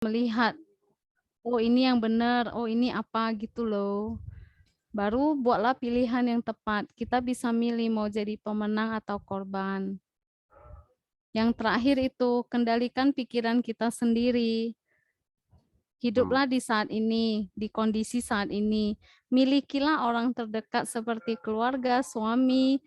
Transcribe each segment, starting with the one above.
melihat, oh ini yang benar, oh ini apa gitu loh. Baru buatlah pilihan yang tepat. Kita bisa milih mau jadi pemenang atau korban. Yang terakhir itu, kendalikan pikiran kita sendiri. Hmm. Hiduplah di saat ini, di kondisi saat ini. Milikilah orang terdekat seperti keluarga, suami,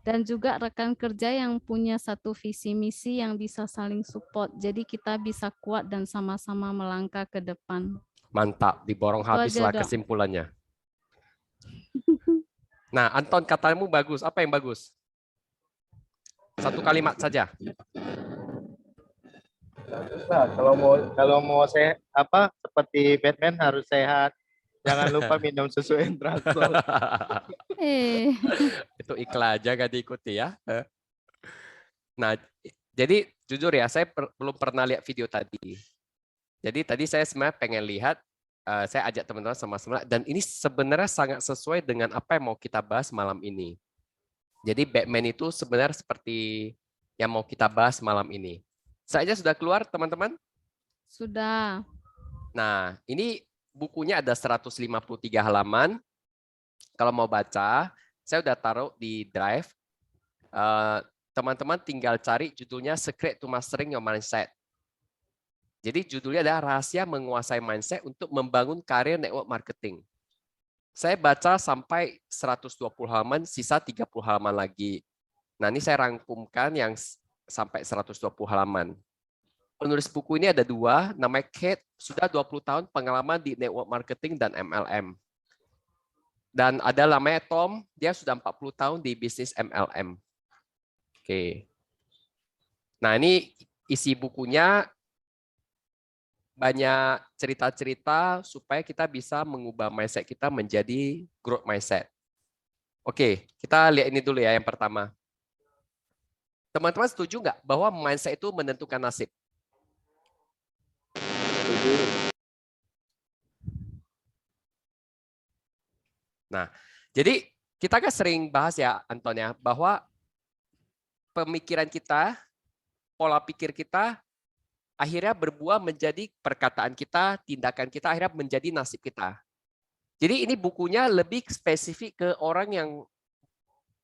dan juga rekan kerja yang punya satu visi misi yang bisa saling support. Jadi kita bisa kuat dan sama-sama melangkah ke depan. Mantap, diborong Itu aja, habislah Dok. kesimpulannya. Nah, Anton, katamu bagus. Apa yang bagus? Satu kalimat saja. Nah, kalau mau sehat apa seperti Batman harus sehat. Jangan lupa minum susu Entrasol. Eh, Itu iklan aja gak diikuti ya. Nah, jadi jujur ya, saya belum pernah lihat video tadi. Jadi tadi saya sebenarnya pengen lihat, saya ajak teman-teman sama-sama, dan ini sebenarnya sangat sesuai dengan apa yang mau kita bahas malam ini. Jadi Batman itu sebenarnya seperti yang mau kita bahas malam ini. Saya sudah keluar, teman-teman? sudah. Nah, ini bukunya ada 153 halaman. Kalau mau baca, saya udah taruh di Drive. Teman-teman tinggal cari judulnya Secret to Mastering Your Mindset. Jadi judulnya adalah Rahasia Menguasai Mindset untuk Membangun Karir Network Marketing. Saya baca sampai 120 halaman, sisa 30 halaman lagi. Nah, ini saya rangkumkan yang sampai 120 halaman. Penulis buku ini ada dua, namanya Kate, sudah 20 tahun pengalaman di network marketing dan MLM. Dan ada namanya Tom, dia sudah 40 tahun di bisnis MLM. Oke. Nah, ini isi bukunya banyak cerita-cerita supaya kita bisa mengubah mindset kita menjadi growth mindset. Oke, kita lihat ini dulu ya yang pertama. Teman-teman setuju nggak bahwa mindset itu menentukan nasib? Nah, jadi kita kan sering bahas ya, Anton ya, bahwa pemikiran kita, pola pikir kita, akhirnya berbuah menjadi perkataan kita, tindakan kita, akhirnya menjadi nasib kita. Jadi ini bukunya lebih spesifik ke orang yang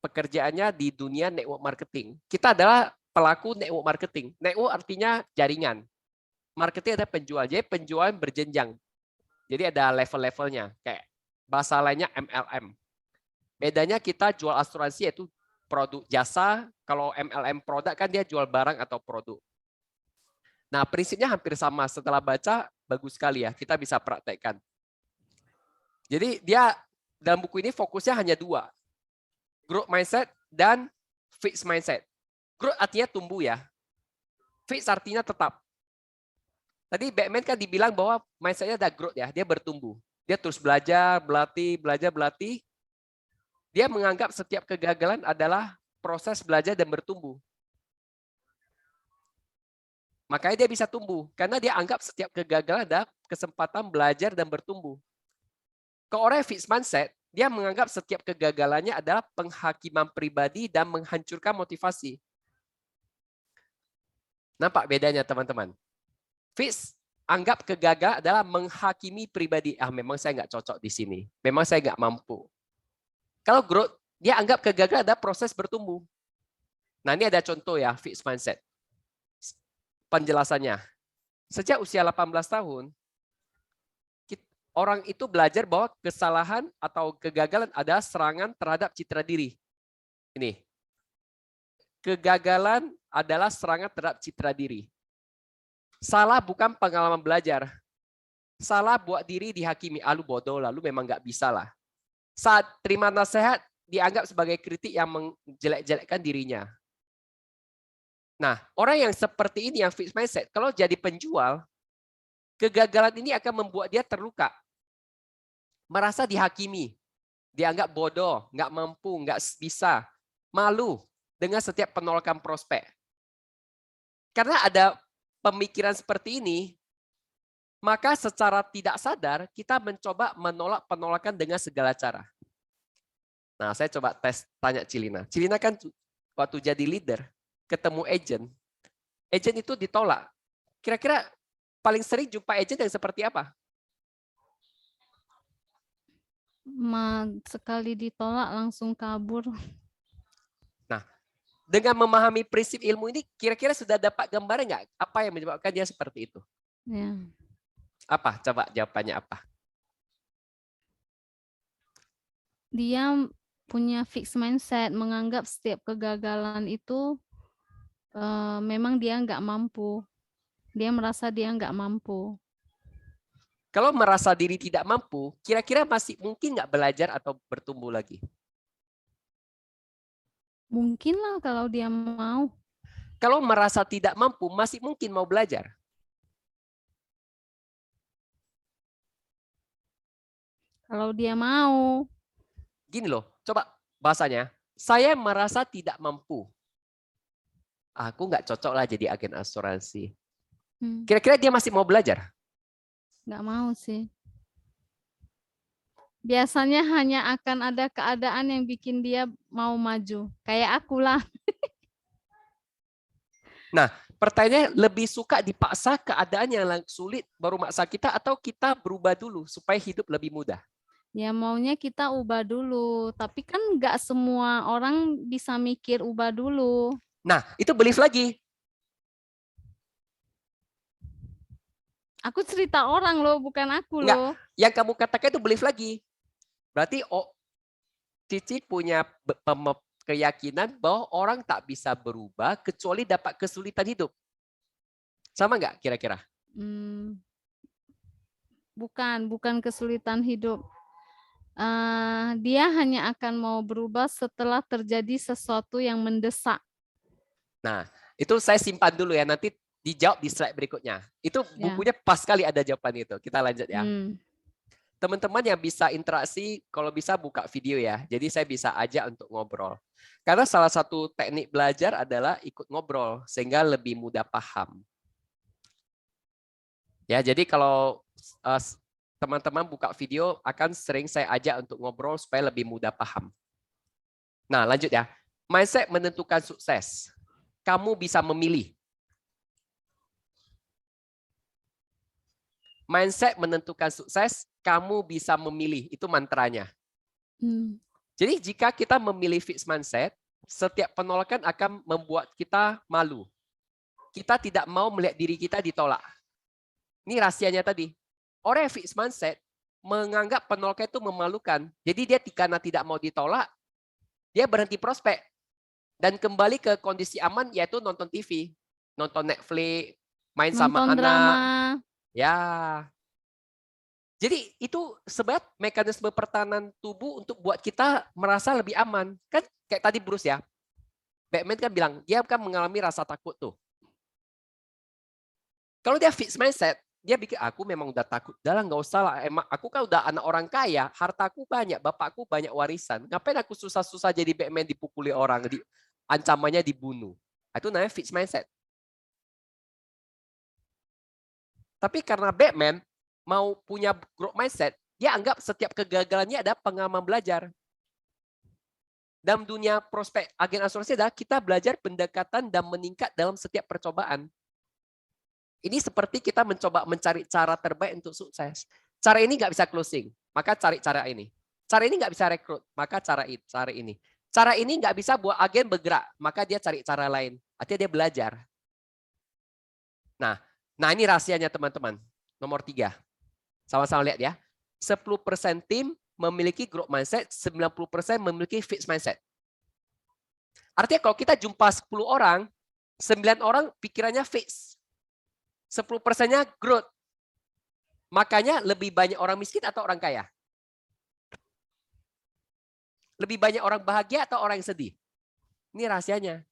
pekerjaannya di dunia network marketing. Kita adalah pelaku network marketing. Network artinya jaringan. Marketing ada penjual. Jadi penjualan berjenjang. Jadi ada level-levelnya. Kayak bahasa lainnya MLM. Bedanya kita jual asuransi yaitu produk jasa. Kalau MLM produk kan dia jual barang atau produk. Nah, prinsipnya hampir sama. Setelah baca, bagus sekali ya. Kita bisa praktekkan. Jadi dia dalam buku ini fokusnya hanya dua. Growth mindset dan fixed mindset. Growth artinya tumbuh ya. Fixed artinya tetap. Tadi Batman kan dibilang bahwa mindsetnya ada growth ya. Dia bertumbuh. Dia terus belajar, berlatih. Dia menganggap setiap kegagalan adalah proses belajar dan bertumbuh. Makanya dia bisa tumbuh. Karena dia anggap setiap kegagalan ada kesempatan belajar dan bertumbuh. Kalau orang fixed mindset, dia menganggap setiap kegagalannya adalah penghakiman pribadi dan menghancurkan motivasi. Nampak bedanya teman-teman? Fixed anggap kegagalan adalah menghakimi pribadi. Memang saya nggak cocok di sini. Memang saya nggak mampu. Kalau growth, dia anggap kegagalan adalah proses bertumbuh. Nah, ini ada contoh ya, fixed mindset. Penjelasannya. Sejak usia 18 tahun, orang itu belajar bahwa kesalahan atau kegagalan adalah serangan terhadap citra diri. Ini. Kegagalan adalah serangan terhadap citra diri. Salah bukan pengalaman belajar. Salah buat diri dihakimi. Lu bodoh lah, lu memang nggak bisa lah. Saat terima nasihat, dianggap sebagai kritik yang menjelek-jelekkan dirinya. Nah, orang yang seperti ini, yang fixed mindset, kalau jadi penjual, kegagalan ini akan membuat dia terluka. Merasa dihakimi. Dianggap bodoh, nggak mampu, nggak bisa. Malu dengan setiap penolakan prospek. Karena ada pemikiran seperti ini, maka secara tidak sadar kita mencoba menolak penolakan dengan segala cara. Nah, saya coba tanya Cilina. Cilina kan waktu jadi leader, ketemu agent itu ditolak. Kira-kira paling sering jumpa agent yang seperti apa? Sekali ditolak langsung kabur. Nah, dengan memahami prinsip ilmu ini, kira-kira sudah dapat gambaran nggak apa yang menyebabkan dia seperti itu? Ya. Apa? Coba jawabannya apa? Dia punya fixed mindset, menganggap setiap kegagalan itu memang dia nggak mampu. Dia merasa dia nggak mampu. Kalau merasa diri tidak mampu, kira-kira masih mungkin nggak belajar atau bertumbuh lagi? Mungkin lah kalau dia mau. Kalau merasa tidak mampu, masih mungkin mau belajar? Kalau dia mau. Gini loh, coba bahasanya. Saya merasa tidak mampu. Aku nggak cocok lah jadi agen asuransi. Kira-kira dia masih mau belajar? Nggak mau sih. Biasanya hanya akan ada keadaan yang bikin dia mau maju. Kayak aku lah. Nah, pertanyaannya lebih suka dipaksa keadaan yang sulit baru maksa kita atau kita berubah dulu supaya hidup lebih mudah? Ya maunya kita ubah dulu. Tapi kan nggak semua orang bisa mikir ubah dulu. Nah, itu belief lagi. Aku cerita orang loh, bukan aku Enggak, loh. yang kamu katakan itu belief lagi. Berarti Cici punya keyakinan bahwa orang tak bisa berubah kecuali dapat kesulitan hidup. Sama nggak kira-kira? Bukan kesulitan hidup. Dia hanya akan mau berubah setelah terjadi sesuatu yang mendesak. Nah, itu saya simpan dulu ya, nanti dijawab di slide berikutnya. Itu bukunya pas sekali ada jawaban itu. Kita lanjut ya. Teman-teman yang bisa interaksi, kalau bisa buka video ya. Jadi saya bisa ajak untuk ngobrol. Karena salah satu teknik belajar adalah ikut ngobrol, sehingga lebih mudah paham. Ya, jadi kalau teman-teman buka video, akan sering saya ajak untuk ngobrol supaya lebih mudah paham. Nah, lanjut ya. Mindset menentukan sukses. Kamu bisa memilih. Mindset menentukan sukses, kamu bisa memilih. Itu mantranya. Jadi jika kita memilih fixed mindset, setiap penolakan akan membuat kita malu. Kita tidak mau melihat diri kita ditolak. Ini rahasianya tadi. Orang yang fixed mindset menganggap penolakan itu memalukan. Jadi dia karena tidak mau ditolak, dia berhenti prospek. Dan kembali ke kondisi aman, yaitu nonton TV, nonton Netflix, main sama anak. Drama. Ya. Jadi itu sebab mekanisme pertahanan tubuh untuk buat kita merasa lebih aman. Kan kayak tadi Bruce ya. Batman kan bilang, dia kan mengalami rasa takut tuh. Kalau dia fixed mindset, dia pikir, aku memang udah takut. Udah lah, nggak usah lah. Emang aku kan udah anak orang kaya, hartaku banyak, bapakku banyak warisan. Ngapain aku susah-susah jadi Batman dipukuli orang, ancamannya dibunuh. Itu namanya fixed mindset. Tapi karena Batman mau punya growth mindset, dia anggap setiap kegagalannya ada pengalaman belajar. Dalam dunia prospek agen asuransi adalah kita belajar pendekatan dan meningkat dalam setiap percobaan. Ini seperti kita mencoba mencari cara terbaik untuk sukses. Cara ini nggak bisa closing, maka cari cara ini. Cara ini nggak bisa rekrut, maka cara ini. Cara ini nggak bisa buat agen bergerak, maka dia cari cara lain. Artinya dia belajar. Nah ini rahasianya teman-teman. Nomor 3. Sama-sama lihat ya. 10% tim memiliki growth mindset, 90% memiliki fixed mindset. Artinya kalau kita jumpa 10 orang, 9 orang pikirannya fix. 10%-nya growth. Makanya lebih banyak orang miskin atau orang kaya? Lebih banyak orang bahagia atau orang yang sedih? Ini rahasianya.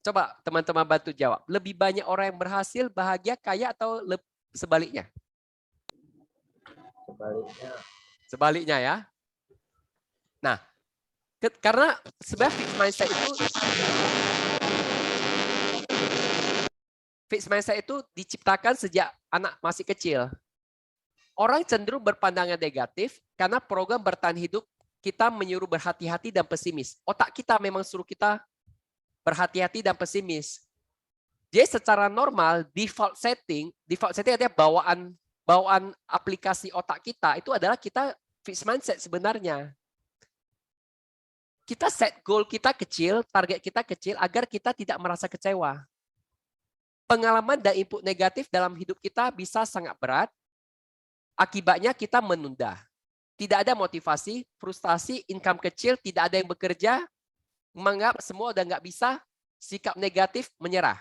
Coba teman-teman bantu jawab. Lebih banyak orang yang berhasil, bahagia, kaya atau sebaliknya? Sebaliknya ya. Nah, karena sebenarnya fixed mindset itu diciptakan sejak anak masih kecil. Orang cenderung berpandangan negatif karena program bertahan hidup kita menyuruh berhati-hati dan pesimis. Otak kita memang suruh kita berhati-hati dan pesimis. Jadi secara normal default setting adalah bawaan aplikasi otak kita itu adalah kita fixed mindset sebenarnya. Kita set goal kita kecil, target kita kecil agar kita tidak merasa kecewa. Pengalaman dan input negatif dalam hidup kita bisa sangat berat. Akibatnya kita menunda. Tidak ada motivasi, frustasi, income kecil, tidak ada yang bekerja, menganggap semua udah nggak bisa, sikap negatif, menyerah.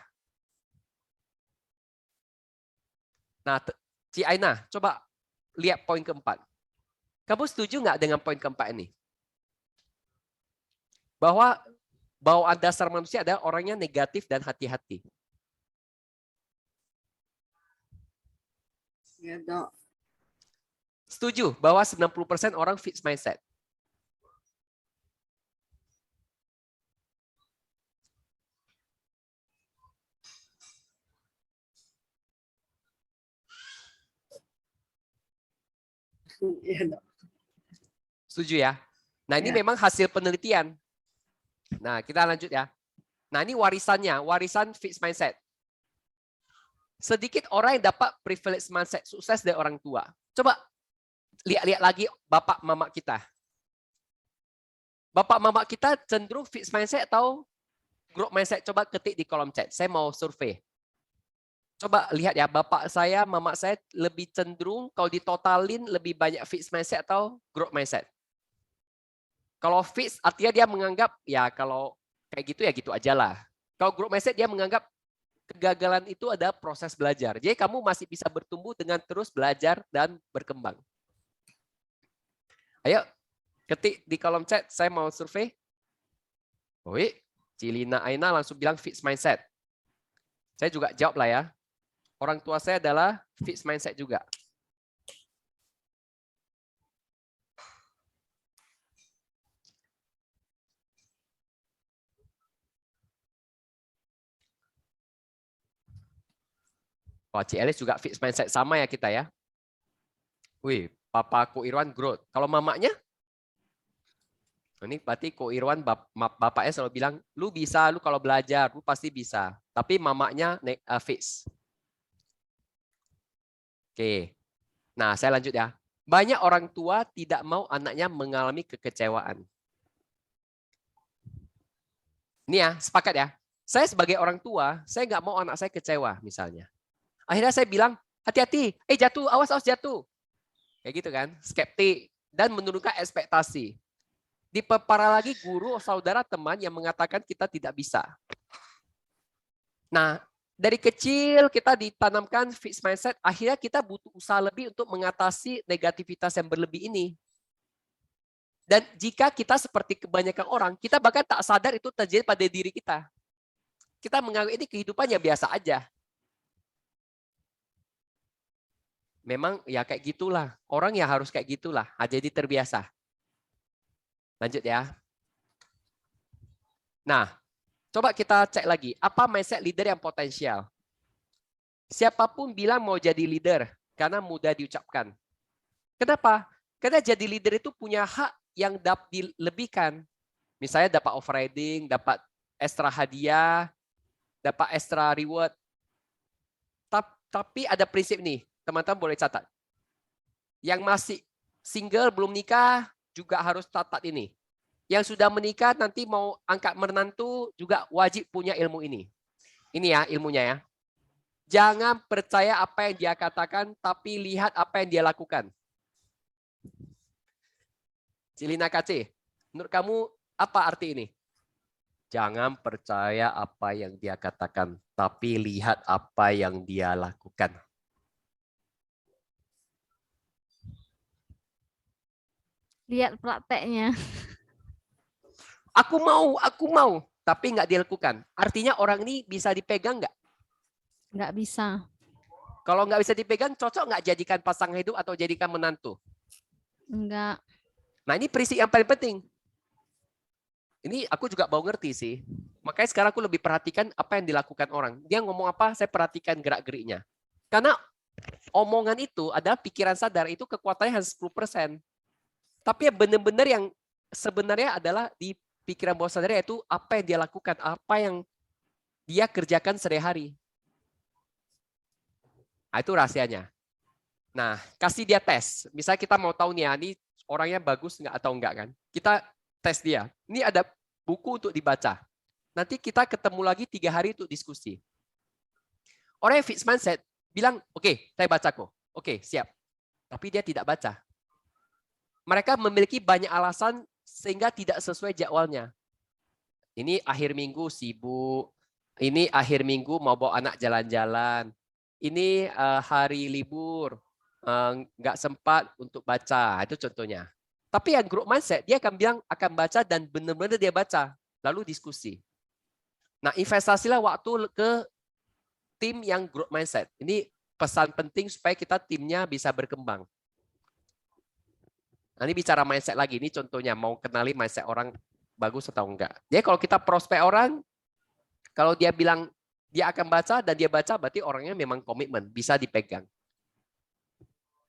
Nah, Cik Aina, coba lihat poin keempat. Kamu setuju nggak dengan poin keempat ini? Bahwa bawaan dasar manusia adalah orangnya negatif dan hati-hati. Ya, Dok. Setuju bahwa 90% orang fixed mindset. Ya, Dok. Setuju ya? Nah, ini Ya. memang hasil penelitian. Nah, kita lanjut ya. Nah, ini warisannya, warisan fixed mindset. Sedikit orang yang dapat privilege mindset sukses dari orang tua. Coba lihat lagi bapak mama kita. Bapak mama kita cenderung fixed mindset atau growth mindset? Coba ketik di kolom chat. Saya mau survei. Coba lihat ya, bapak saya, mama saya lebih cenderung kalau ditotalin lebih banyak fixed mindset atau growth mindset. Kalau fixed artinya dia menganggap ya kalau kayak gitu ya gitu aja lah. Kalau growth mindset dia menganggap kegagalan itu ada proses belajar. Jadi kamu masih bisa bertumbuh dengan terus belajar dan berkembang. Ayo, ketik di kolom chat, saya mau survei. Oi, Cilina Aina langsung bilang fixed mindset. Saya juga jawab lah ya. Orang tua saya adalah fixed mindset juga. Oh, Cik Elis juga fixed mindset sama ya kita ya. Wih, Papa Ko Irwan growth. Kalau mamanya? Ini berarti Ko Irwan bapaknya selalu bilang, lu bisa, lu kalau belajar, lu pasti bisa. Tapi mamanya fix. Oke. Nah, saya lanjut ya. Banyak orang tua tidak mau anaknya mengalami kekecewaan. Ini ya, sepakat ya. Saya sebagai orang tua, saya nggak mau anak saya kecewa misalnya. Akhirnya saya bilang, hati-hati, jatuh, awas jatuh. Kayak gitu kan, skeptik dan menurunkan ekspektasi. Diperparah lagi guru, saudara, teman yang mengatakan kita tidak bisa. Nah, dari kecil kita ditanamkan fixed mindset, akhirnya kita butuh usaha lebih untuk mengatasi negativitas yang berlebih ini. Dan jika kita seperti kebanyakan orang, kita bahkan tak sadar itu terjadi pada diri kita. Kita menganggap ini kehidupan yang biasa aja. Memang ya kayak gitulah. Orang ya harus kayak gitulah. Jadi terbiasa. Lanjut ya. Nah, coba kita cek lagi. Apa mindset leader yang potensial? Siapapun bilang mau jadi leader karena mudah diucapkan. Kenapa? Karena jadi leader itu punya hak yang dapat dilebihkan. Misalnya dapat overriding, dapat extra hadiah, dapat extra reward. Tapi ada prinsip nih, teman-teman boleh catat. Yang masih single belum nikah juga harus catat ini. Yang sudah menikah nanti mau angkat menantu juga wajib punya ilmu ini. Ini ya ilmunya ya. Jangan percaya apa yang dia katakan, tapi lihat apa yang dia lakukan. Cilina Kace, menurut kamu apa arti ini? Jangan percaya apa yang dia katakan, tapi lihat apa yang dia lakukan. Lihat prakteknya. Aku mau, tapi nggak dilakukan. Artinya orang ini bisa dipegang nggak? Nggak bisa. Kalau nggak bisa dipegang, cocok nggak jadikan pasangan hidup atau jadikan menantu? Enggak. Nah ini prinsip yang paling penting. Ini aku juga mau ngerti sih. Makanya sekarang aku lebih perhatikan apa yang dilakukan orang. Dia ngomong apa, saya perhatikan gerak-geriknya. Karena omongan itu adalah pikiran sadar, itu kekuatannya hanya 10%. Tapi benar-benar yang sebenarnya adalah di pikiran bawah sadar, yaitu apa yang dia lakukan, apa yang dia kerjakan sehari-hari. Nah, itu rahasianya. Nah, kasih dia tes. Misalnya kita mau tahu nih, ini orangnya bagus nggak atau enggak kan? Kita tes dia. Ini ada buku untuk dibaca. Nanti kita ketemu lagi 3 hari untuk diskusi. Orang yang fixed mindset bilang, oke, saya baca kok. Oke, siap. Tapi dia tidak baca. Mereka memiliki banyak alasan sehingga tidak sesuai jadwalnya. Ini akhir minggu sibuk. Ini akhir minggu mau bawa anak jalan-jalan. Ini hari libur. Nggak sempat untuk baca. Itu contohnya. Tapi yang growth mindset, dia akan bilang akan baca dan benar-benar dia baca. Lalu diskusi. Nah, investasilah waktu ke tim yang growth mindset. Ini pesan penting supaya kita timnya bisa berkembang. Nah, ini bicara mindset lagi. Ini contohnya mau kenali mindset orang bagus atau enggak. Jadi kalau kita prospek orang, kalau dia bilang dia akan baca dan dia baca, berarti orangnya memang komitmen, bisa dipegang.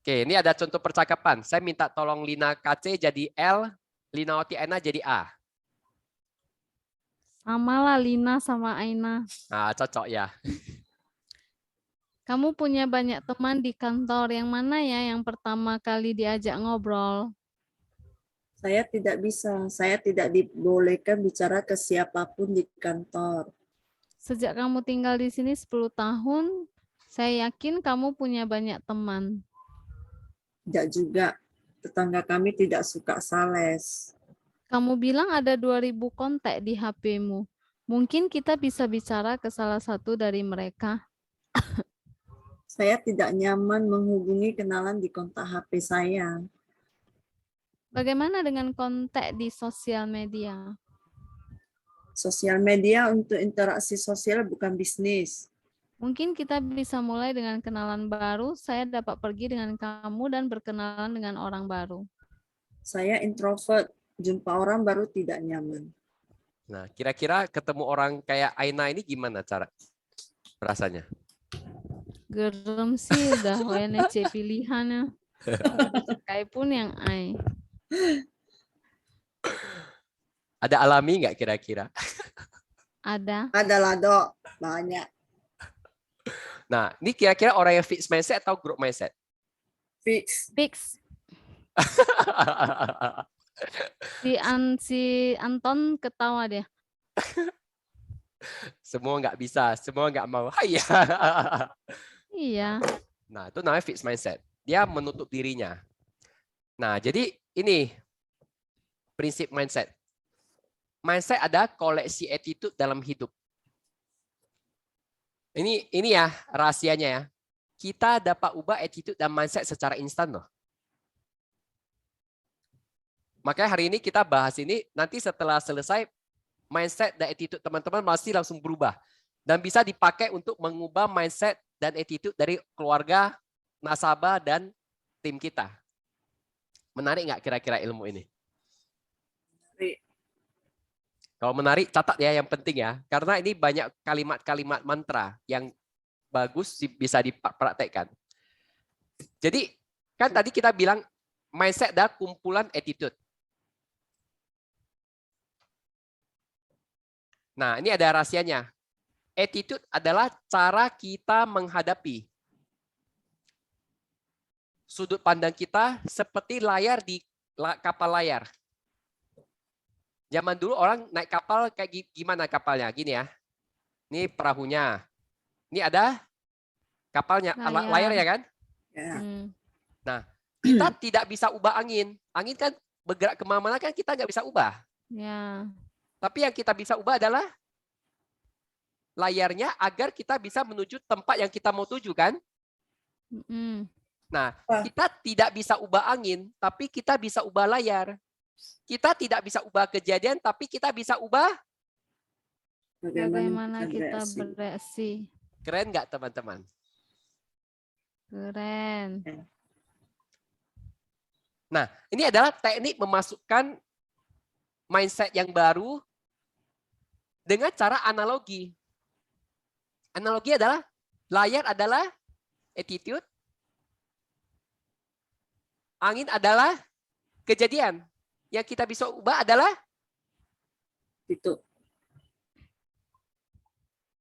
Oke, ini ada contoh percakapan. Saya minta tolong Lina KC jadi L, Lina Otiana jadi A. Sama lah Lina sama Aina. Nah, cocok ya. Kamu punya banyak teman di kantor. Yang mana ya yang pertama kali diajak ngobrol? Saya tidak bisa. Saya tidak dibolehkan bicara ke siapapun di kantor. Sejak kamu tinggal di sini 10 tahun, saya yakin kamu punya banyak teman. Tidak juga. Tetangga kami tidak suka sales. Kamu bilang ada 2000 kontak di HP-mu. Mungkin kita bisa bicara ke salah satu dari mereka. Saya tidak nyaman menghubungi kenalan di kontak HP saya. Bagaimana dengan kontak di sosial media? Sosial media untuk interaksi sosial bukan bisnis. Mungkin kita bisa mulai dengan kenalan baru. Saya dapat pergi dengan kamu dan berkenalan dengan orang baru. Saya introvert. Jumpa orang baru tidak nyaman. Nah, kira-kira ketemu orang kayak Aina ini gimana cara rasanya? Gerem sih udah WNC pilihannya. Kayak pun yang ai. Ada alami nggak kira-kira? Ada. Adalah dok, banyak. Nah, ini kira-kira orang yang fixed mindset atau growth mindset? Fix. Fix. Si Anton ketawa dia. Semua nggak bisa, semua nggak mau. Hayya. Iya. Nah, itu namanya fixed mindset. Dia menutup dirinya. Nah, jadi ini prinsip mindset. Mindset ada koleksi attitude dalam hidup. Ini ya rahasianya ya. Kita dapat ubah attitude dan mindset secara instan loh. Makanya hari ini kita bahas ini, nanti setelah selesai mindset dan attitude teman-teman masih langsung berubah. Dan bisa dipakai untuk mengubah mindset dan attitude dari keluarga, nasabah, dan tim kita. Menarik nggak kira-kira ilmu ini? Kalau menarik, catat ya yang penting ya. Karena ini banyak kalimat-kalimat mantra yang bagus bisa dipraktekkan. Jadi, kan tadi kita bilang mindset adalah kumpulan attitude. Nah, ini ada rahasianya. Attitude adalah cara kita menghadapi. Sudut pandang kita seperti layar di kapal layar. Zaman dulu orang naik kapal kayak gimana kapalnya? Gini ya. Ini perahunya. Ini ada kapalnya, layar ya kan? Ya. Nah, kita tidak bisa ubah angin. Angin kan bergerak kemana-mana kan kita nggak bisa ubah. Ya. Tapi yang kita bisa ubah adalah layarnya agar kita bisa menuju tempat yang kita mau tuju kan? Nah, kita tidak bisa ubah angin, tapi kita bisa ubah layar. Kita tidak bisa ubah kejadian, tapi kita bisa ubah bagaimana kita bereaksi. Keren nggak teman-teman? Keren. Nah, ini adalah teknik memasukkan mindset yang baru dengan cara analogi. Analogi adalah layar adalah attitude, angin adalah kejadian. Yang kita bisa ubah adalah itu.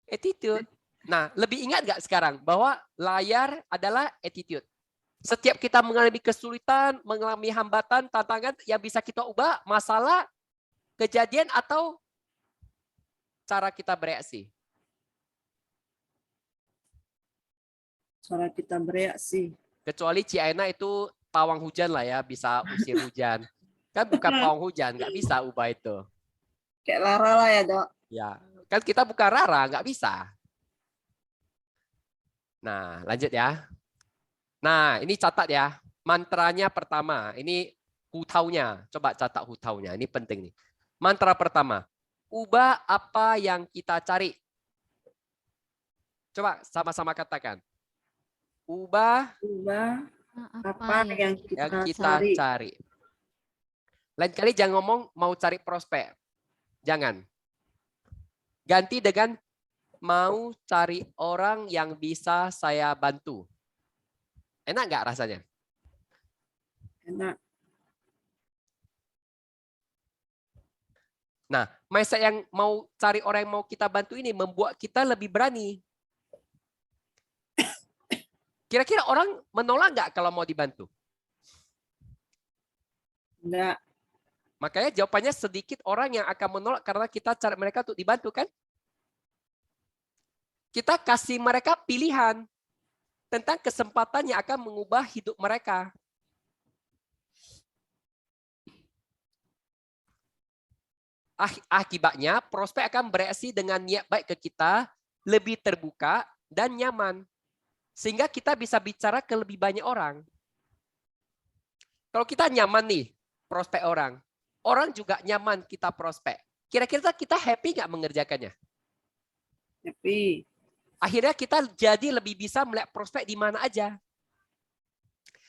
Attitude. Nah, lebih ingat nggak sekarang bahwa layar adalah attitude. Setiap kita mengalami kesulitan, mengalami hambatan, tantangan yang bisa kita ubah, masalah, kejadian, atau cara kita bereaksi. Cara kita bereaksi. Kecuali Ciana itu pawang hujan lah ya, bisa usir hujan. Kan bukan pawang hujan, nggak bisa ubah itu. Kayak Lara lah ya, Dok. Ya, kan kita bukan Rara, nggak bisa. Nah, lanjut ya. Nah, ini catat ya. Mantranya pertama, ini hutaunya. Coba catat hutaunya, ini penting nih. Mantra pertama, ubah apa yang kita cari. Coba sama-sama katakan. Ubah Ubah Apa apa yang yang kita kita cari. cari. Lain kali jangan ngomong mau cari prospek. Jangan. Ganti dengan mau cari orang yang bisa saya bantu. Enak nggak rasanya? Enak. Nah, mindset yang mau cari orang yang mau kita bantu ini membuat kita lebih berani. Kira-kira orang menolak nggak kalau mau dibantu? Enggak. Makanya jawabannya sedikit orang yang akan menolak karena kita cari mereka untuk dibantu kan? Kita kasih mereka pilihan tentang kesempatan yang akan mengubah hidup mereka. Akibatnya prospek akan bereaksi dengan niat baik ke kita, lebih terbuka dan nyaman. Sehingga kita bisa bicara ke lebih banyak orang. Kalau kita nyaman nih, prospek orang. Orang juga nyaman kita prospek. Kira-kira kita happy nggak mengerjakannya? Happy. Akhirnya kita jadi lebih bisa melihat prospek di mana aja.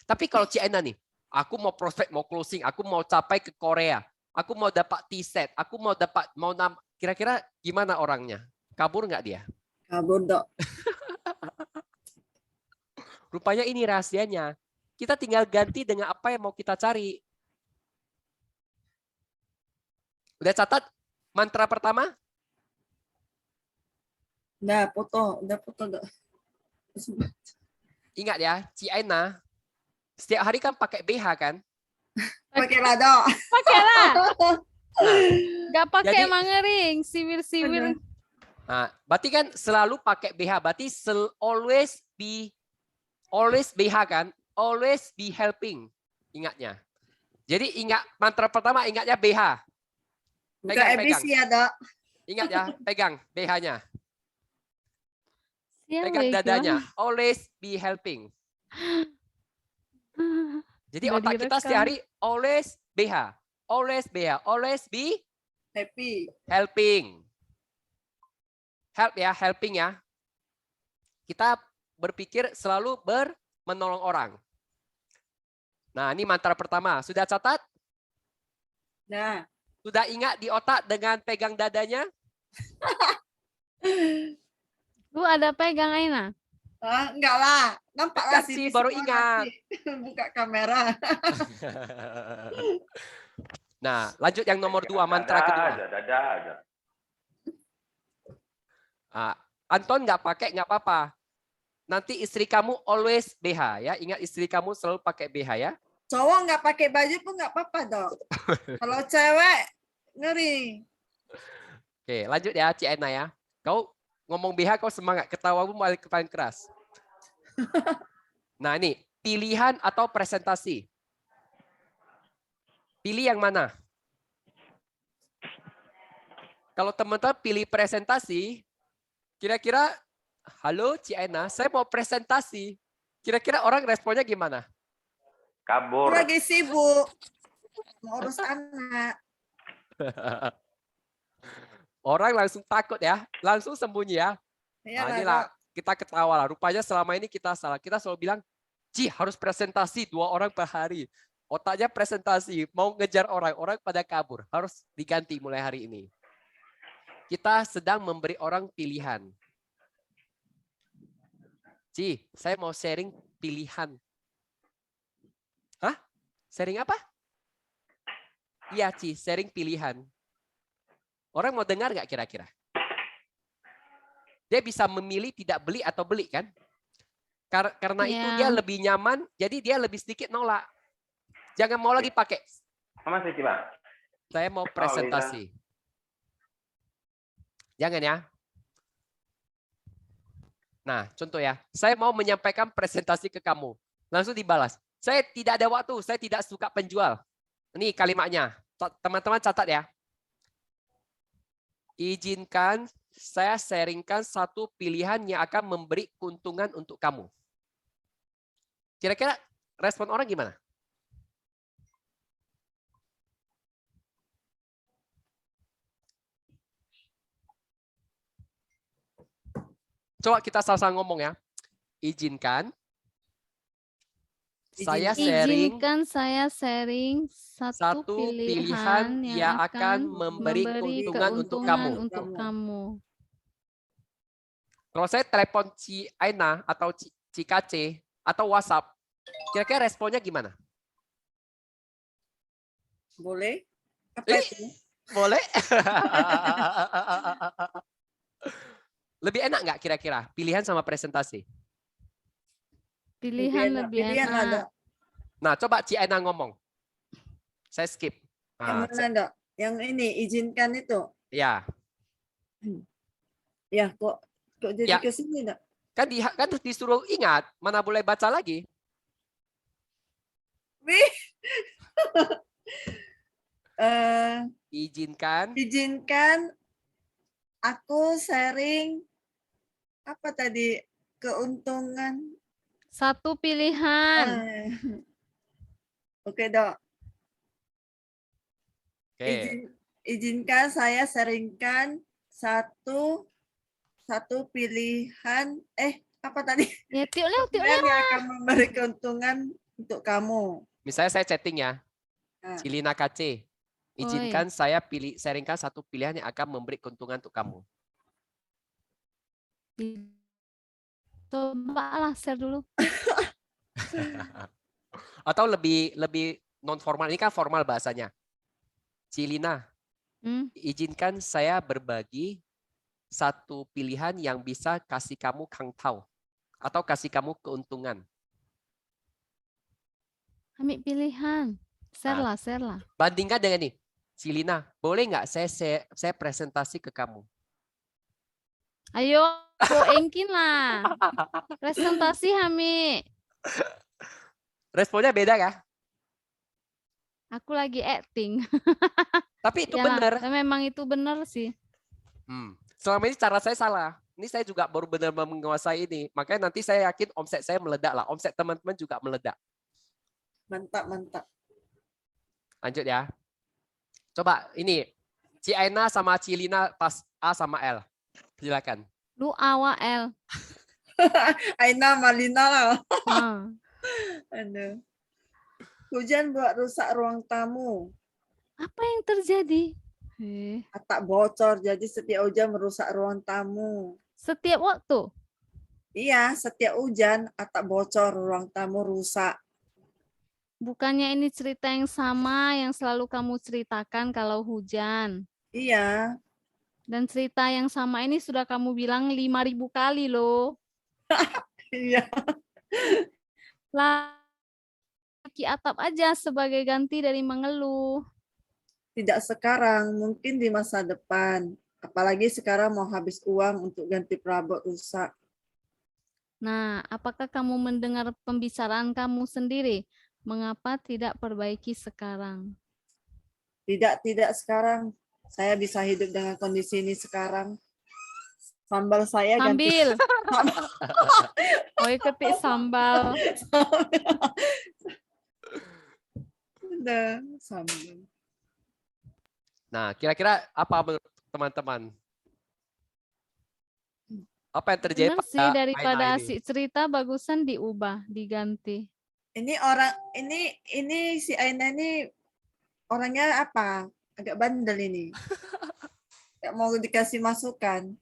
Tapi kalau Ciana nih, aku mau prospek, mau closing, aku mau capai ke Korea, aku mau dapat T-set, aku mau dapat, kira-kira gimana orangnya? Kabur nggak dia? Kabur, Dok. Rupanya ini rahasianya. Kita tinggal ganti dengan apa yang mau kita cari. Udah catat mantra pertama? Udah foto, Dok. Ingat ya, Ciana setiap hari kan pakai BH kan? Pakailah, Dok. Pakailah. Nah, Gak pakai jadi- mangering, siwir-siwir. nah, berarti kan selalu pakai BH, berarti always BH kan? Always be helping. Ingatnya. Jadi ingat mantra pertama, ingatnya BH. Bukan ABC ya, Dok. Ingat ya, pegang BH-nya. Siapa Pegang ya, dadanya. Always be helping. Jadi Udah otak kita direkam. setiap hari always BH. Always BH. Always be Happy. helping. Help ya, helping ya. Kita berpikir selalu menolong orang. Nah, ini mantra pertama. Sudah catat? Nah, Sudah ingat di otak dengan pegang dadanya? Lu ada pegang Aina? enggak lah. Nampak lah Dekat sih, sini baru semua ingat. nanti. Buka kamera. Nah, lanjut yang nomor 2, mantra kedua. Ada. Anton nggak pakai, nggak apa-apa. Nanti istri kamu always BH ya. Ingat istri kamu selalu pakai BH ya. Cowok nggak pakai baju pun nggak apa-apa, Dok. Kalau cewek, ngeri. Oke, lanjut ya, Ciena ya. Kau ngomong BH, kau semangat. Ketawamu paling keras. Nah, ini pilihan atau presentasi. Pilih yang mana? Kalau teman-teman pilih presentasi, kira-kira, halo Ciena, saya mau presentasi. Kira-kira orang responnya gimana? Kabur. Lagi sibuk. Mau urus anak. Orang langsung takut ya, langsung sembunyi ya. Iya Nah, lah, inilah Dok. kita ketawa lah. Rupanya selama ini kita salah. Kita selalu bilang, Ci harus presentasi 2 orang per hari. Otaknya presentasi, mau ngejar orang pada kabur. Harus diganti mulai hari ini. Kita sedang memberi orang pilihan. Ci, saya mau sharing pilihan. Hah? Sharing apa? Iya, Ci, sharing pilihan. Orang mau dengar nggak kira-kira? Dia bisa memilih tidak beli atau beli kan? Karena itu Ya. dia lebih nyaman, jadi dia lebih sedikit nolak. Jangan mau lagi pakai. Sama sih, Pak. Saya mau presentasi. Jangan ya. Nah, contoh ya. Saya mau menyampaikan presentasi ke kamu. Langsung dibalas. Saya tidak ada waktu, saya tidak suka penjual. Ini kalimatnya. Teman-teman catat ya. Izinkan saya sharingkan satu pilihan yang akan memberi keuntungan untuk kamu. Kira-kira respon orang gimana? Coba kita sama-sama ngomong ya. Izinkan saya sharing Izinkan saya sharing satu pilihan yang akan memberi keuntungan untuk keuntungan kamu. untuk kamu. Kalau saya telepon Ci Aina atau Ci Kace atau WhatsApp, kira-kira responnya gimana? Boleh? Apa Ih. itu? Boleh? Lebih enak nggak kira-kira pilihan sama presentasi? Pilihan lebih Pilihan enak. ada. Nah, coba Ci Aina ngomong. Saya skip. Yang Nah, mana ada? Yang ini izinkan itu. ya, Ya, kok jadi Ya. ke sini enggak? kan disuruh ingat, mana boleh baca lagi. Wih. Izinkan Izinkan aku sharing apa tadi keuntungan. Satu pilihan. Oke, Dok. Oke. Izinkan saya sharingkan satu pilihan. Apa tadi? Ya, tiup lewat. Yang akan memberi keuntungan untuk kamu. Misalnya saya chatting ya. Nah. Cilina KC. Izinkan saya sharingkan satu pilihan yang akan memberi keuntungan untuk kamu. Coba lah share dulu. Atau lebih non formal, ini kan formal bahasanya. Cilina, izinkan saya berbagi satu pilihan yang bisa kasih kamu kangtau atau kasih kamu keuntungan. Ambil pilihan. Share lah. Bandingkan dengan nih. Cilina, boleh nggak saya presentasi ke kamu? Ayo, boengkin lah. Presentasi Hami. Responnya beda ya? Aku lagi acting. Tapi itu Yalah, benar. memang itu benar sih. Selama ini cara saya salah. Ini saya juga baru benar-benar menguasai ini. Makanya nanti saya yakin omset saya meledak lah. Omset teman-teman juga meledak. Mantap. Lanjut ya. Coba ini. Ci Aina sama Cilina pas A sama L. Silakan. Lu awal L. Aina Malina lah. Aduh. Hujan buat rusak ruang tamu. Apa yang terjadi? Atap bocor, jadi setiap hujan merusak ruang tamu. Setiap waktu? Iya, setiap hujan atap bocor, ruang tamu rusak. Bukannya ini cerita yang sama yang selalu kamu ceritakan kalau hujan? Iya. Dan cerita yang sama ini sudah kamu bilang 5.000 kali loh. Iya. Lagi atap aja sebagai ganti dari mengeluh. Tidak sekarang, mungkin di masa depan. Apalagi sekarang mau habis uang untuk ganti perabot rusak. Nah, apakah kamu mendengar pembicaraan kamu sendiri? Mengapa tidak perbaiki sekarang? Tidak sekarang. Saya bisa hidup dengan kondisi ini sekarang. Sambal saya Sambil. Ketik sambal. Udah, sambal. Nah, kira-kira apa menurut teman-teman? Apa yang terjadi Benar pada sih, daripada Aina ini? asik cerita bagusan diubah, diganti. Ini si Aina ini orangnya apa? Agak bandel ini. Gak mau dikasih masukan.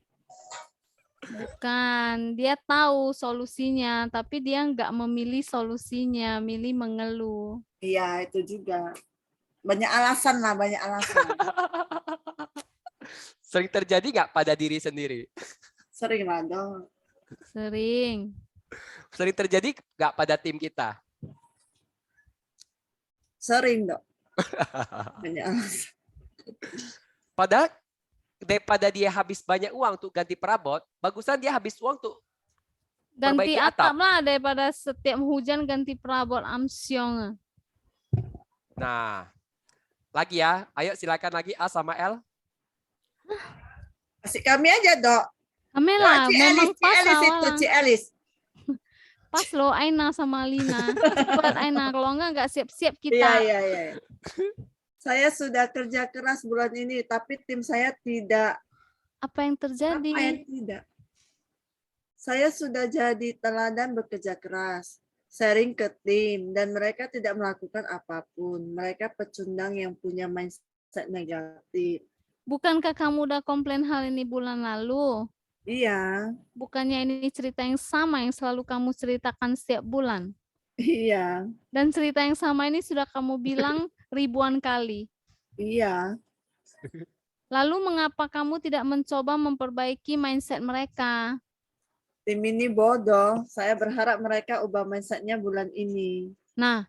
Bukan, dia tahu solusinya, tapi dia nggak memilih solusinya, milih mengeluh. Iya, itu juga. Banyak alasan lah, banyak alasan. Sering terjadi nggak pada diri sendiri? Sering lah dong. Sering. Sering terjadi nggak pada tim kita? Sering dok. Banyak alasan. Padahal daripada dia habis banyak uang untuk ganti perabot, bagusan dia habis uang untuk Ganti perbaiki atap atap. lah daripada setiap hujan ganti perabot amsyong. Nah, lagi ya. Ayo silakan lagi A sama L. Kasih kami aja dok. Kamela, Cik memang Elis, Cik pas Elis itu, awalan. Cik Elis. Pas loh Aina sama Lina. Cepat Aina, kalau enggak siap-siap Iya, kita. iya. Saya sudah kerja keras bulan ini, tapi tim saya tidak. Apa yang Apa terjadi? yang tidak? Saya sudah jadi teladan bekerja keras, sharing ke tim, dan mereka tidak melakukan apapun. Mereka pecundang yang punya mindset negatif. Bukankah kamu udah komplain hal ini bulan lalu? Iya, Bukannya ini cerita yang sama yang selalu kamu ceritakan setiap bulan? iya, Dan cerita yang sama ini sudah kamu bilang ribuan kali. iya. Lalu mengapa kamu tidak mencoba memperbaiki mindset mereka? Tim ini bodoh. Saya berharap mereka ubah mindsetnya bulan ini. Nah,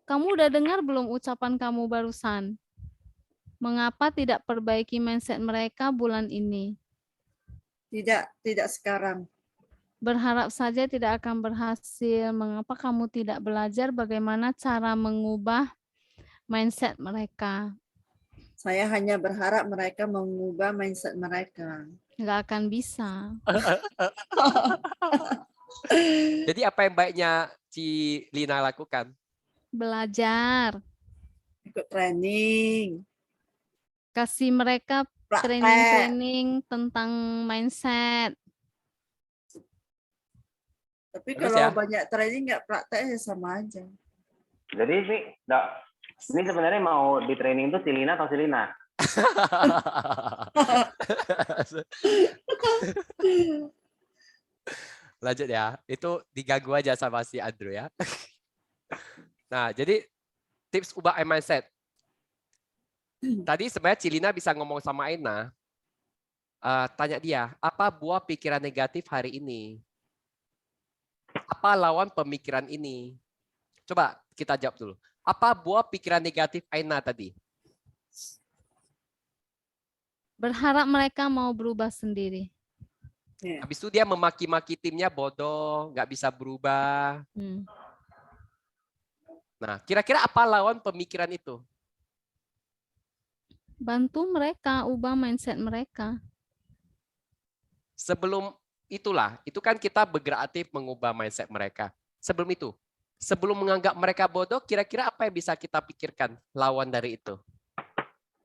kamu udah dengar belum ucapan kamu barusan? Mengapa tidak perbaiki mindset mereka bulan ini? Tidak sekarang. Berharap saja tidak akan berhasil. Mengapa kamu tidak belajar bagaimana cara mengubah mindset mereka? Saya hanya berharap mereka mengubah mindset mereka. Nggak akan bisa. Jadi apa yang baiknya Ci Lina lakukan? Belajar. Ikut training. Kasih mereka Praktek. training-training tentang mindset. Tapi Bagus kalau ya. banyak training nggak praktek ya sama aja. Jadi sih, ini sebenarnya mau di training itu si Lina atau si Lina? Lanjut ya. Itu diganggu aja sama si Andrew ya. Nah, jadi tips ubah mindset. Tadi sebenarnya Cilina bisa ngomong sama Aina. Tanya dia, apa buah pikiran negatif hari ini? Apa lawan pemikiran ini? Coba kita jawab dulu. Apa buah pikiran negatif Aina tadi? Berharap mereka mau berubah sendiri. Habis itu dia memaki-maki timnya bodoh, nggak bisa berubah. Nah, kira-kira apa lawan pemikiran itu? Bantu mereka ubah mindset mereka. Sebelum itulah, itu kan kita bergerak aktif mengubah mindset mereka. Sebelum itu, sebelum menganggap mereka bodoh, kira-kira apa yang bisa kita pikirkan lawan dari itu?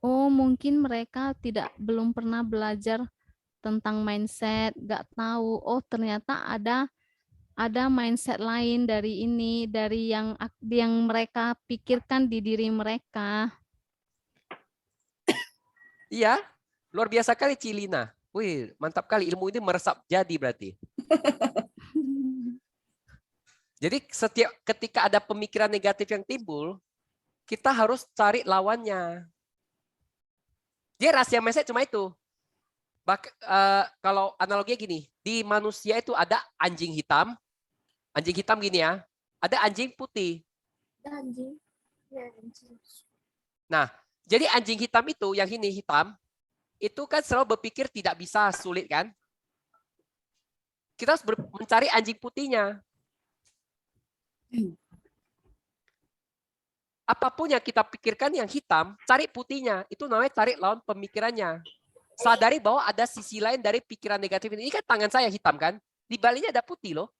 Oh, mungkin mereka belum pernah belajar tentang mindset, nggak tahu. Oh, ternyata ada mindset lain dari ini, dari yang mereka pikirkan di diri mereka. Iya, luar biasa kali Cilina. Wih, mantap kali ilmu ini meresap jadi berarti. Jadi ketika ada pemikiran negatif yang timbul, kita harus cari lawannya. Dia rahasia mindset cuma itu. Kalau analoginya gini, di manusia itu ada anjing hitam gini ya, ada anjing putih. Nah, jadi anjing hitam itu, yang ini hitam, itu kan selalu berpikir tidak bisa, sulit kan? Kita harus mencari anjing putihnya. Apapun yang kita pikirkan yang hitam, cari putihnya. Itu namanya cari lawan pemikirannya. Sadari bahwa ada sisi lain dari pikiran negatif ini. Ini kan tangan saya hitam kan? Di baliknya ada putih loh.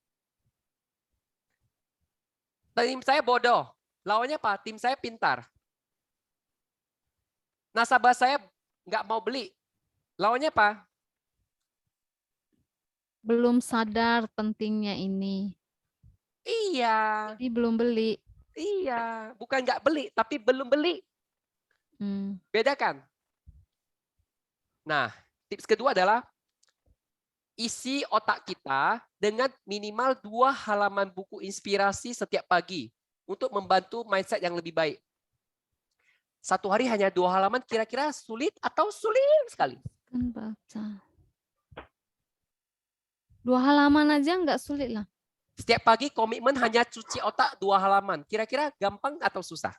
Tim saya bodoh. Lawannya apa? Tim saya pintar. Nasabah saya nggak mau beli. Lawannya apa? Belum sadar pentingnya ini. Iya. Jadi belum beli. Iya. Bukan nggak beli, tapi belum beli. Beda kan? Nah, tips kedua adalah isi otak kita dengan minimal 2 halaman buku inspirasi setiap pagi untuk membantu mindset yang lebih baik. Satu hari hanya 2 halaman, kira-kira sulit atau sulit sekali? Kan baca. 2 halaman aja nggak sulit lah. Setiap pagi komitmen hanya cuci otak 2 halaman. Kira-kira gampang atau susah?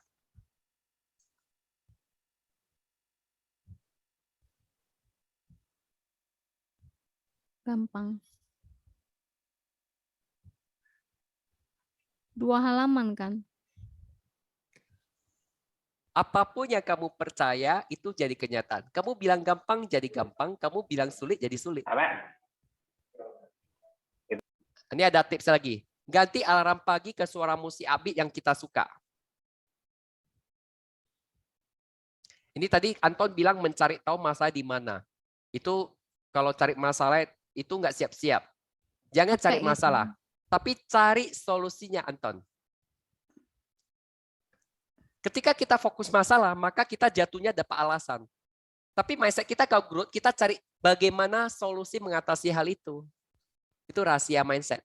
Gampang. 2 halaman kan? Apapun yang kamu percaya itu jadi kenyataan. Kamu bilang gampang jadi gampang, kamu bilang sulit jadi sulit. Ini ada tips lagi. Ganti alarm pagi ke suara musik upbeat yang kita suka. Ini tadi Anton bilang mencari tahu masalah di mana. Itu kalau cari masalah itu nggak siap-siap. Jangan Capek cari gitu. masalah, tapi cari solusinya, Anton. Ketika kita fokus masalah, maka kita jatuhnya dapat alasan. Tapi mindset kita kalau growth, kita cari bagaimana solusi mengatasi hal itu. Itu rahasia mindset.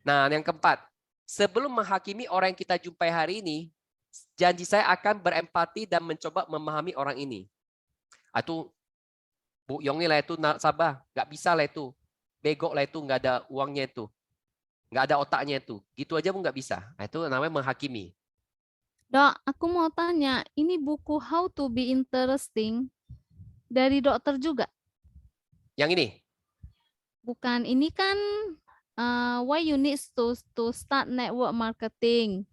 Nah, yang keempat, sebelum menghakimi orang yang kita jumpai hari ini, janji saya akan berempati dan mencoba memahami orang ini. Itu Bu Yong ini lah itu sabar, nggak bisa lah itu, bego lah itu, nggak ada uangnya itu, nggak ada otaknya itu, gitu aja pun nggak bisa. Nah, itu namanya menghakimi. Dok, aku mau tanya, ini buku How to be Interesting dari dokter juga? Yang ini, Bukan, ini kan why you need to start network marketing.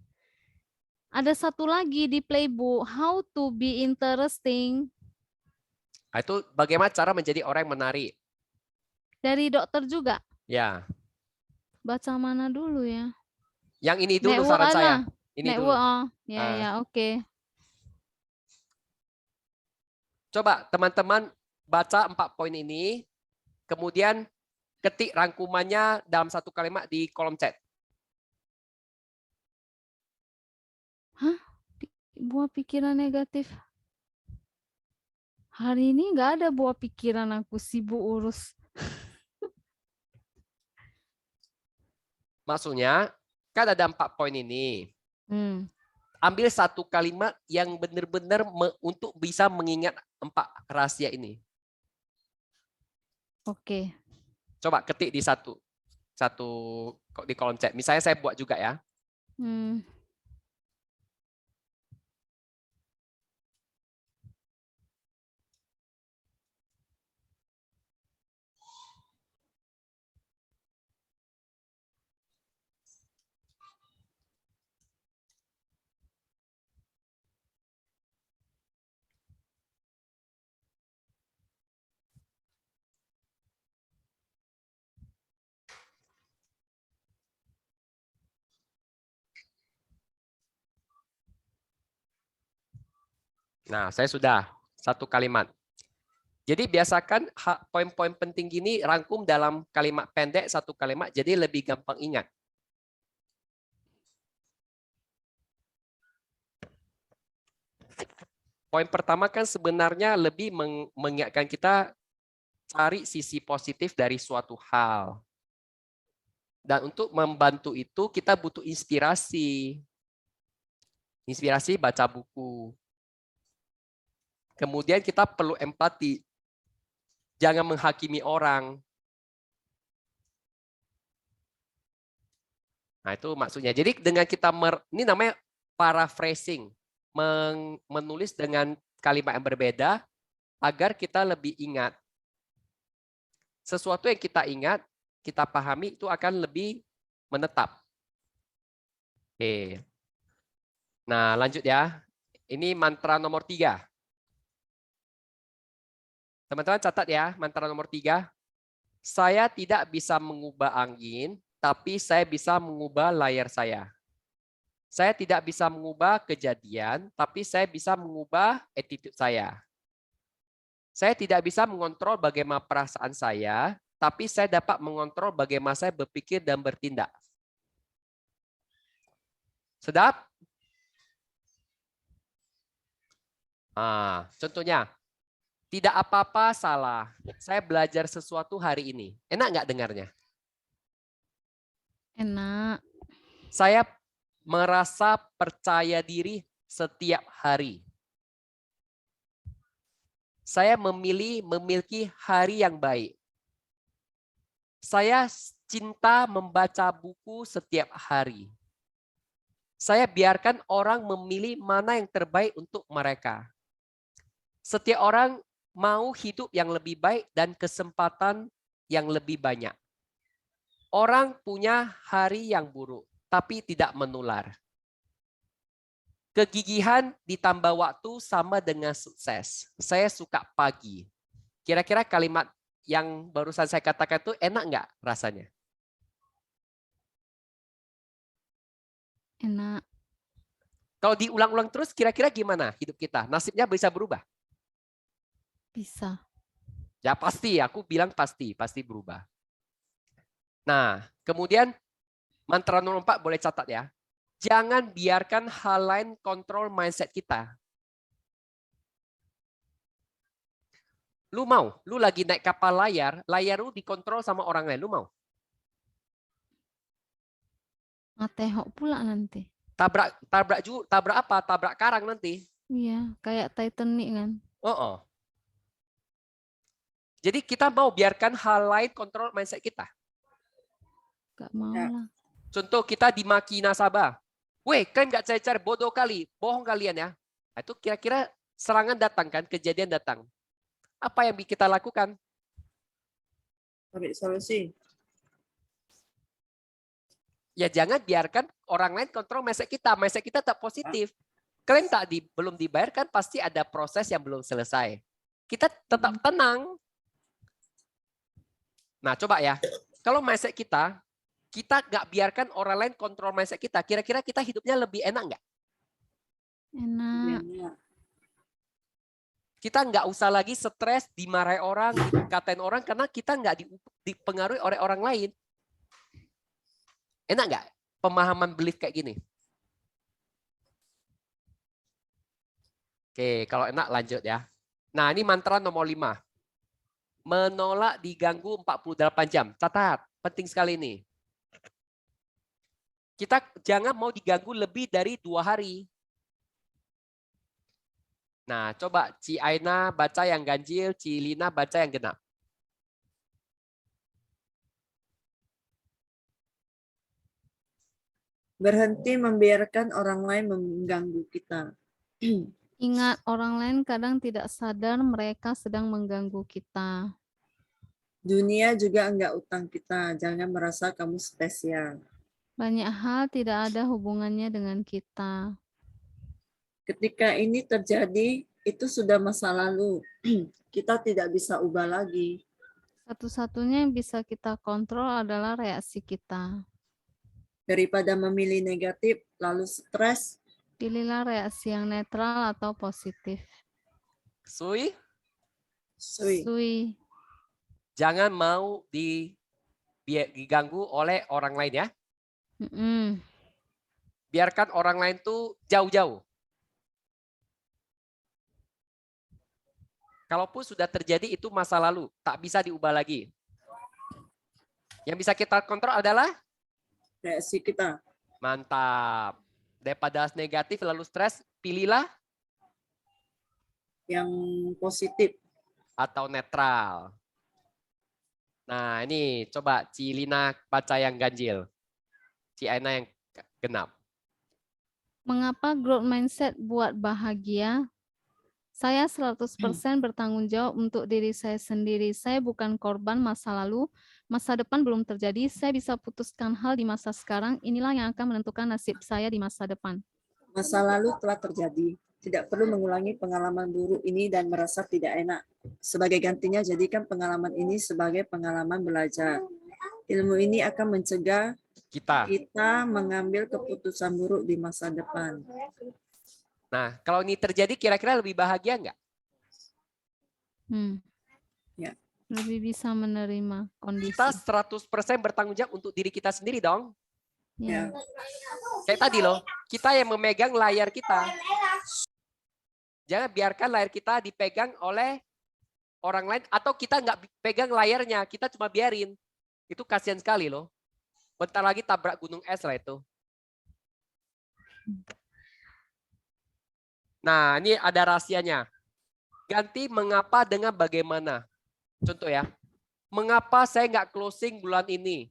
Ada satu lagi di playbook, How to be Interesting nah, itu bagaimana cara menjadi orang yang menarik. dari dokter juga. Ya, Baca mana dulu ya? yang ini dulu Network saran saya. lah. Ini Network, dulu. oh. Ya, ya, oke. Coba teman-teman baca 4 poin ini, kemudian ketik rangkumannya dalam satu kalimat di kolom chat. Hah? Buah pikiran negatif. Hari ini nggak ada buah pikiran, aku sibuk urus. Maksudnya, kan ada 4 poin ini. Ambil satu kalimat yang benar-benar untuk bisa mengingat 4 rahasia ini. Oke. Coba ketik di satu di kolom chat. Misalnya saya buat juga ya. Nah, saya sudah satu kalimat. Jadi biasakan poin-poin penting gini rangkum dalam kalimat pendek, satu kalimat, jadi lebih gampang ingat. Poin pertama kan sebenarnya lebih mengingatkan kita cari sisi positif dari suatu hal. Dan untuk membantu itu kita butuh inspirasi. Inspirasi baca buku. Kemudian kita perlu empati. Jangan menghakimi orang. Nah, itu maksudnya. Jadi dengan kita ini namanya paraphrasing, menulis dengan kalimat yang berbeda agar kita lebih ingat. Sesuatu yang kita ingat, kita pahami itu akan lebih menetap. Oke. Nah, lanjut ya. Ini mantra nomor 3. Teman-teman catat ya, mantra nomor 3. Saya tidak bisa mengubah angin, tapi saya bisa mengubah layar saya. Saya tidak bisa mengubah kejadian, tapi saya bisa mengubah attitude saya. Saya tidak bisa mengontrol bagaimana perasaan saya, tapi saya dapat mengontrol bagaimana saya berpikir dan bertindak. Sedap? Contohnya, tidak apa-apa salah. Saya belajar sesuatu hari ini. Enak nggak dengarnya? Enak. Saya merasa percaya diri setiap hari. Saya memiliki hari yang baik. Saya cinta membaca buku setiap hari. Saya biarkan orang memilih mana yang terbaik untuk mereka. Setiap orang mau hidup yang lebih baik dan kesempatan yang lebih banyak. Orang punya hari yang buruk, tapi tidak menular. Kegigihan ditambah waktu sama dengan sukses. Saya suka pagi. Kira-kira kalimat yang barusan saya katakan itu enak nggak rasanya? Enak. Kalau diulang-ulang terus, kira-kira gimana hidup kita? Nasibnya bisa berubah? Bisa. Ya pasti, aku bilang pasti berubah. Nah, kemudian mantra nomor 4 boleh catat ya. Jangan biarkan hal lain kontrol mindset kita. Lu mau? Lu lagi naik kapal layar lu dikontrol sama orang lain. Lu mau? Ngatehok pula nanti. Tabrak apa? Tabrak karang nanti. Iya, kayak Titanic kan. Oh. Jadi kita mau biarkan hal lain kontrol mindset kita. Gak mau Ya. lah. Contoh kita dimaki nasabah. Weh, kan nggak cari-cari, bodoh kali, bohong kalian ya. Nah, itu kira-kira serangan datang kan, kejadian datang. Apa yang kita lakukan? Ambil solusi. Ya jangan biarkan orang lain kontrol mindset kita. Mindset kita tak positif. Klaim belum dibayarkan, pasti ada proses yang belum selesai. Kita tetap tenang. Nah coba ya, kalau mindset kita nggak biarkan orang lain kontrol mindset kita. Kira-kira kita hidupnya lebih enak nggak? Enak. Ya. Kita nggak usah lagi stres, dimarahi orang, dikatain orang, karena kita nggak dipengaruhi oleh orang lain. Enak nggak pemahaman belief kayak gini? Oke, kalau enak lanjut ya. Nah ini mantra nomor 5. Menolak diganggu 48 jam. Catat, penting sekali ini. Kita jangan mau diganggu lebih dari 2 hari. Nah, coba Ci Aina baca yang ganjil, Ci Lina baca yang genap. Berhenti membiarkan orang lain mengganggu kita. Ingat, orang lain kadang tidak sadar mereka sedang mengganggu kita. Dunia juga enggak utang kita. Jangan merasa kamu spesial. Banyak hal tidak ada hubungannya dengan kita. Ketika ini terjadi, itu sudah masa lalu. Kita tidak bisa ubah lagi. Satu-satunya yang bisa kita kontrol adalah reaksi kita. Daripada memilih negatif, lalu stres, Pilihlah reaksi yang netral atau positif. Sui, Sui. jangan mau diganggu oleh orang lain ya. Biarkan orang lain tuh jauh-jauh. Kalaupun sudah terjadi itu masa lalu, tak bisa diubah lagi. Yang bisa kita kontrol adalah reaksi kita. mantap. Daripada negatif lalu stres, pilihlah Yang positif. atau netral. Nah, ini coba Ci Lina baca yang ganjil. Ci Aina yang genap. Mengapa growth mindset buat bahagia? Saya 100% bertanggung jawab untuk diri saya sendiri. Saya bukan korban masa lalu. Masa depan belum terjadi. Saya bisa putuskan hal di masa sekarang. Inilah yang akan menentukan nasib saya di masa depan. Masa lalu telah terjadi. Tidak perlu mengulangi pengalaman buruk ini dan merasa tidak enak. Sebagai gantinya, jadikan pengalaman ini sebagai pengalaman belajar. Ilmu ini akan mencegah Kita. mengambil keputusan buruk di masa depan. Nah, kalau ini terjadi kira-kira lebih bahagia nggak? Ya. Lebih bisa menerima kondisi. Kita 100% bertanggung jawab untuk diri kita sendiri dong. Ya. Kayak tadi loh, kita yang memegang layar kita. Jangan biarkan layar kita dipegang oleh orang lain atau kita nggak pegang layarnya, kita cuma biarin. Itu kasihan sekali loh. Bentar lagi tabrak gunung es lah itu. Nah, ini ada rahasianya. Ganti mengapa dengan bagaimana. Contoh ya. Mengapa saya nggak closing bulan ini?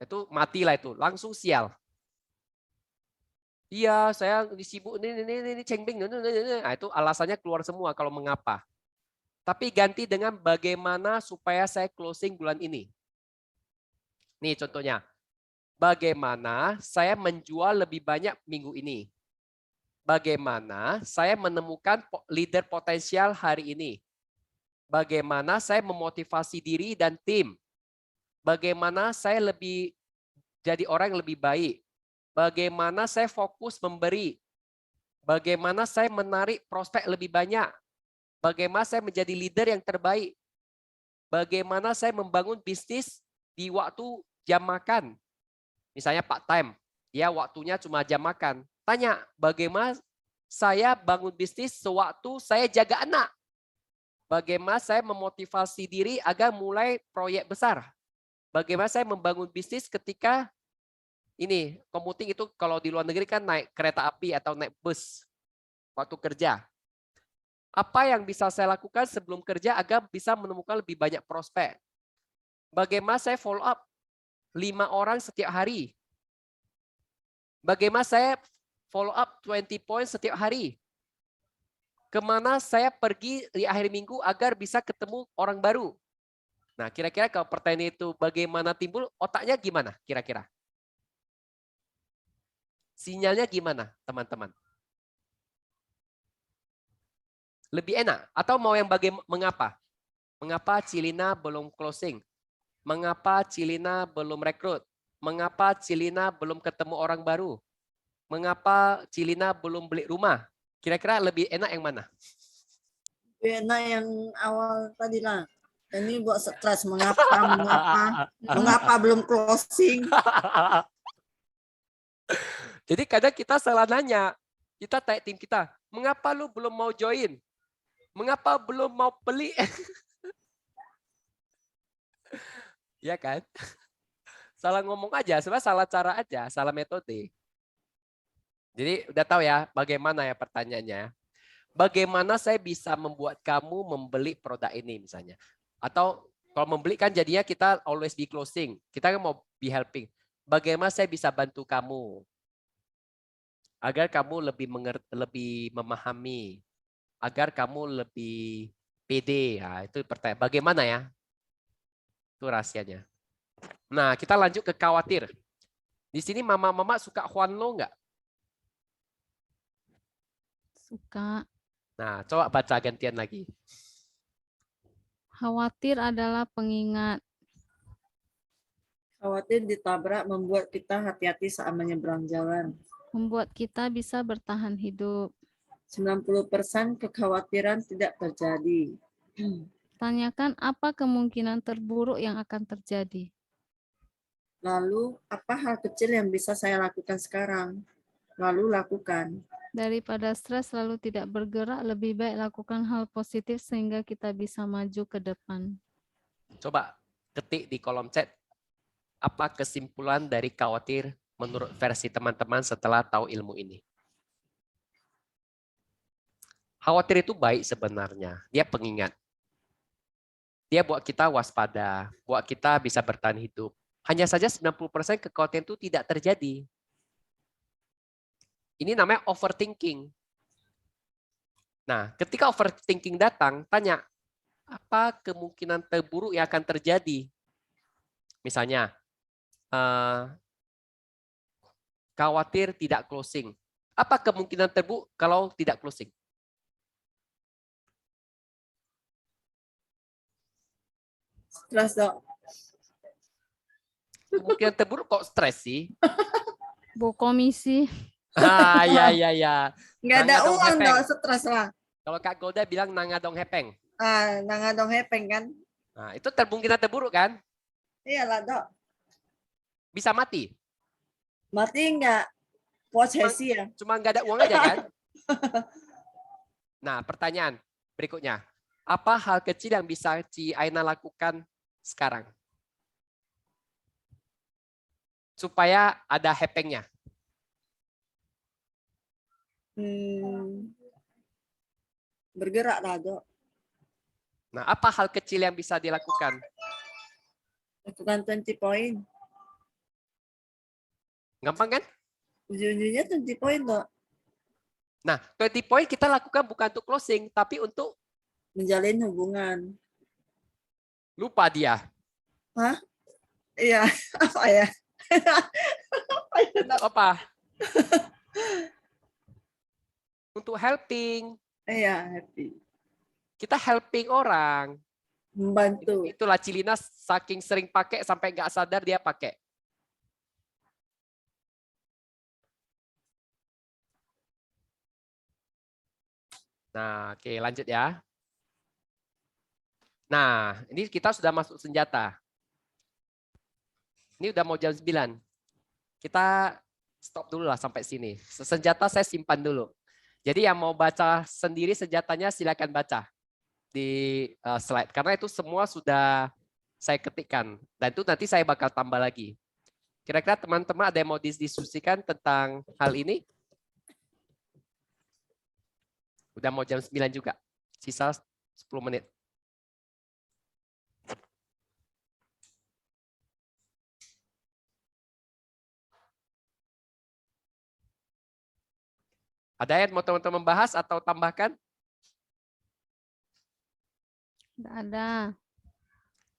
Itu matilah itu, langsung sial. Iya, saya disibuk ini cengbing. Nah, itu alasannya keluar semua kalau mengapa. Tapi ganti dengan bagaimana supaya saya closing bulan ini. Nih contohnya. Bagaimana saya menjual lebih banyak minggu ini? Bagaimana saya menemukan leader potensial hari ini? Bagaimana saya memotivasi diri dan tim? Bagaimana saya lebih jadi orang yang lebih baik? Bagaimana saya fokus memberi? Bagaimana saya menarik prospek lebih banyak? Bagaimana saya menjadi leader yang terbaik? Bagaimana saya membangun bisnis di waktu jam makan? Misalnya part time, ya waktunya cuma jam makan. Tanya, bagaimana saya bangun bisnis sewaktu saya jaga anak? Bagaimana saya memotivasi diri agar mulai proyek besar? Bagaimana saya membangun bisnis ketika ini, commuting itu kalau di luar negeri kan naik kereta api atau naik bus waktu kerja. Apa yang bisa saya lakukan sebelum kerja agar bisa menemukan lebih banyak prospek? Bagaimana saya follow up 5 orang setiap hari? Bagaimana saya follow up 20 points setiap hari? Kemana saya pergi di akhir minggu agar bisa ketemu orang baru? Nah, kira-kira kalau pertanyaan itu bagaimana timbul, otaknya gimana kira-kira? Sinyalnya gimana, teman-teman? Lebih enak? Atau mau yang mengapa? Mengapa Cilina belum closing? Mengapa Cilina belum rekrut? Mengapa Cilina belum ketemu orang baru? Mengapa Cilina belum beli rumah? Kira-kira lebih enak yang mana? Enak yang awal tadi lah. Ini buat stres, mengapa belum closing. Jadi kadang kita salah nanya. Kita tanya tim kita, mengapa lu belum mau join? Mengapa belum mau beli? Ya kan? Salah ngomong aja, sebenarnya salah cara aja, salah metode. Jadi udah tahu ya bagaimana ya pertanyaannya. Bagaimana saya bisa membuat kamu membeli produk ini misalnya. Atau kalau membeli kan jadinya kita always be closing. Kita kan mau be helping. Bagaimana saya bisa bantu kamu agar kamu lebih memahami, agar kamu lebih pede. Nah, itu pertanyaan. Bagaimana ya? Itu rahasianya. Nah, kita lanjut ke khawatir. Di sini mama-mama suka Huanlo nggak? Suka. Nah, coba baca gantian lagi. Khawatir adalah pengingat. Khawatir ditabrak membuat kita hati-hati saat menyeberang jalan. Membuat kita bisa bertahan hidup. 90% kekhawatiran tidak terjadi. Tanyakan apa kemungkinan terburuk yang akan terjadi. Lalu, apa hal kecil yang bisa saya lakukan sekarang? Lalu lakukan. Daripada stres lalu tidak bergerak, lebih baik lakukan hal positif sehingga kita bisa maju ke depan. Coba ketik di kolom chat. Apa kesimpulan dari khawatir menurut versi teman-teman setelah tahu ilmu ini? Khawatir itu baik sebenarnya. Dia pengingat. Dia buat kita waspada, buat kita bisa bertahan hidup. Hanya saja 90% kekhawatiran itu tidak terjadi. Ini namanya overthinking. Nah, ketika overthinking datang, tanya, apa kemungkinan terburuk yang akan terjadi? Misalnya, khawatir tidak closing. Apa kemungkinan terburuk kalau tidak closing? Stres, Dok. Kemungkinan terburuk kok stres sih? Bu komisi. Ya. Nggak ada Nangadong uang, hepeng. Dok. Stres lah. Kalau Kak Golda bilang nangadong hepeng. Nangadong hepeng kan? Nah, itu kemungkinan terburuk kan? Iyalah, Dok. Bisa mati. Mati nggak? Posesi ya? Cuma nggak ada uang aja kan? Nah, pertanyaan berikutnya. Apa hal kecil yang bisa Ci Aina lakukan sekarang? Supaya ada hepengnya. Bergerak lah, Dok. Nah, apa hal kecil yang bisa dilakukan? Lakukan 20 poin. Gampang kan? Ujung-ujungnya 20 poin loh. Nah, 20 point kita lakukan bukan untuk closing, tapi untuk Menjalin hubungan. lupa dia. Hah? Iya, apa ya? Apa ya? Untuk apa? Untuk helping. Iya, happy. Kita helping orang. Membantu. Itulah Cilina saking sering pakai sampai nggak sadar dia pakai. Nah, oke lanjut ya. Nah, ini kita sudah masuk senjata. Ini udah mau jam 9. Kita stop dulu lah sampai sini. Senjata saya simpan dulu. Jadi yang mau baca sendiri senjatanya silakan baca di slide. Karena itu semua sudah saya ketikkan. Dan itu nanti saya bakal tambah lagi. Kira-kira teman-teman ada yang mau didiskusikan tentang hal ini? Udah mau jam 9 juga. Sisa 10 menit. Ada yang mau teman-teman bahas atau tambahkan? Nggak ada.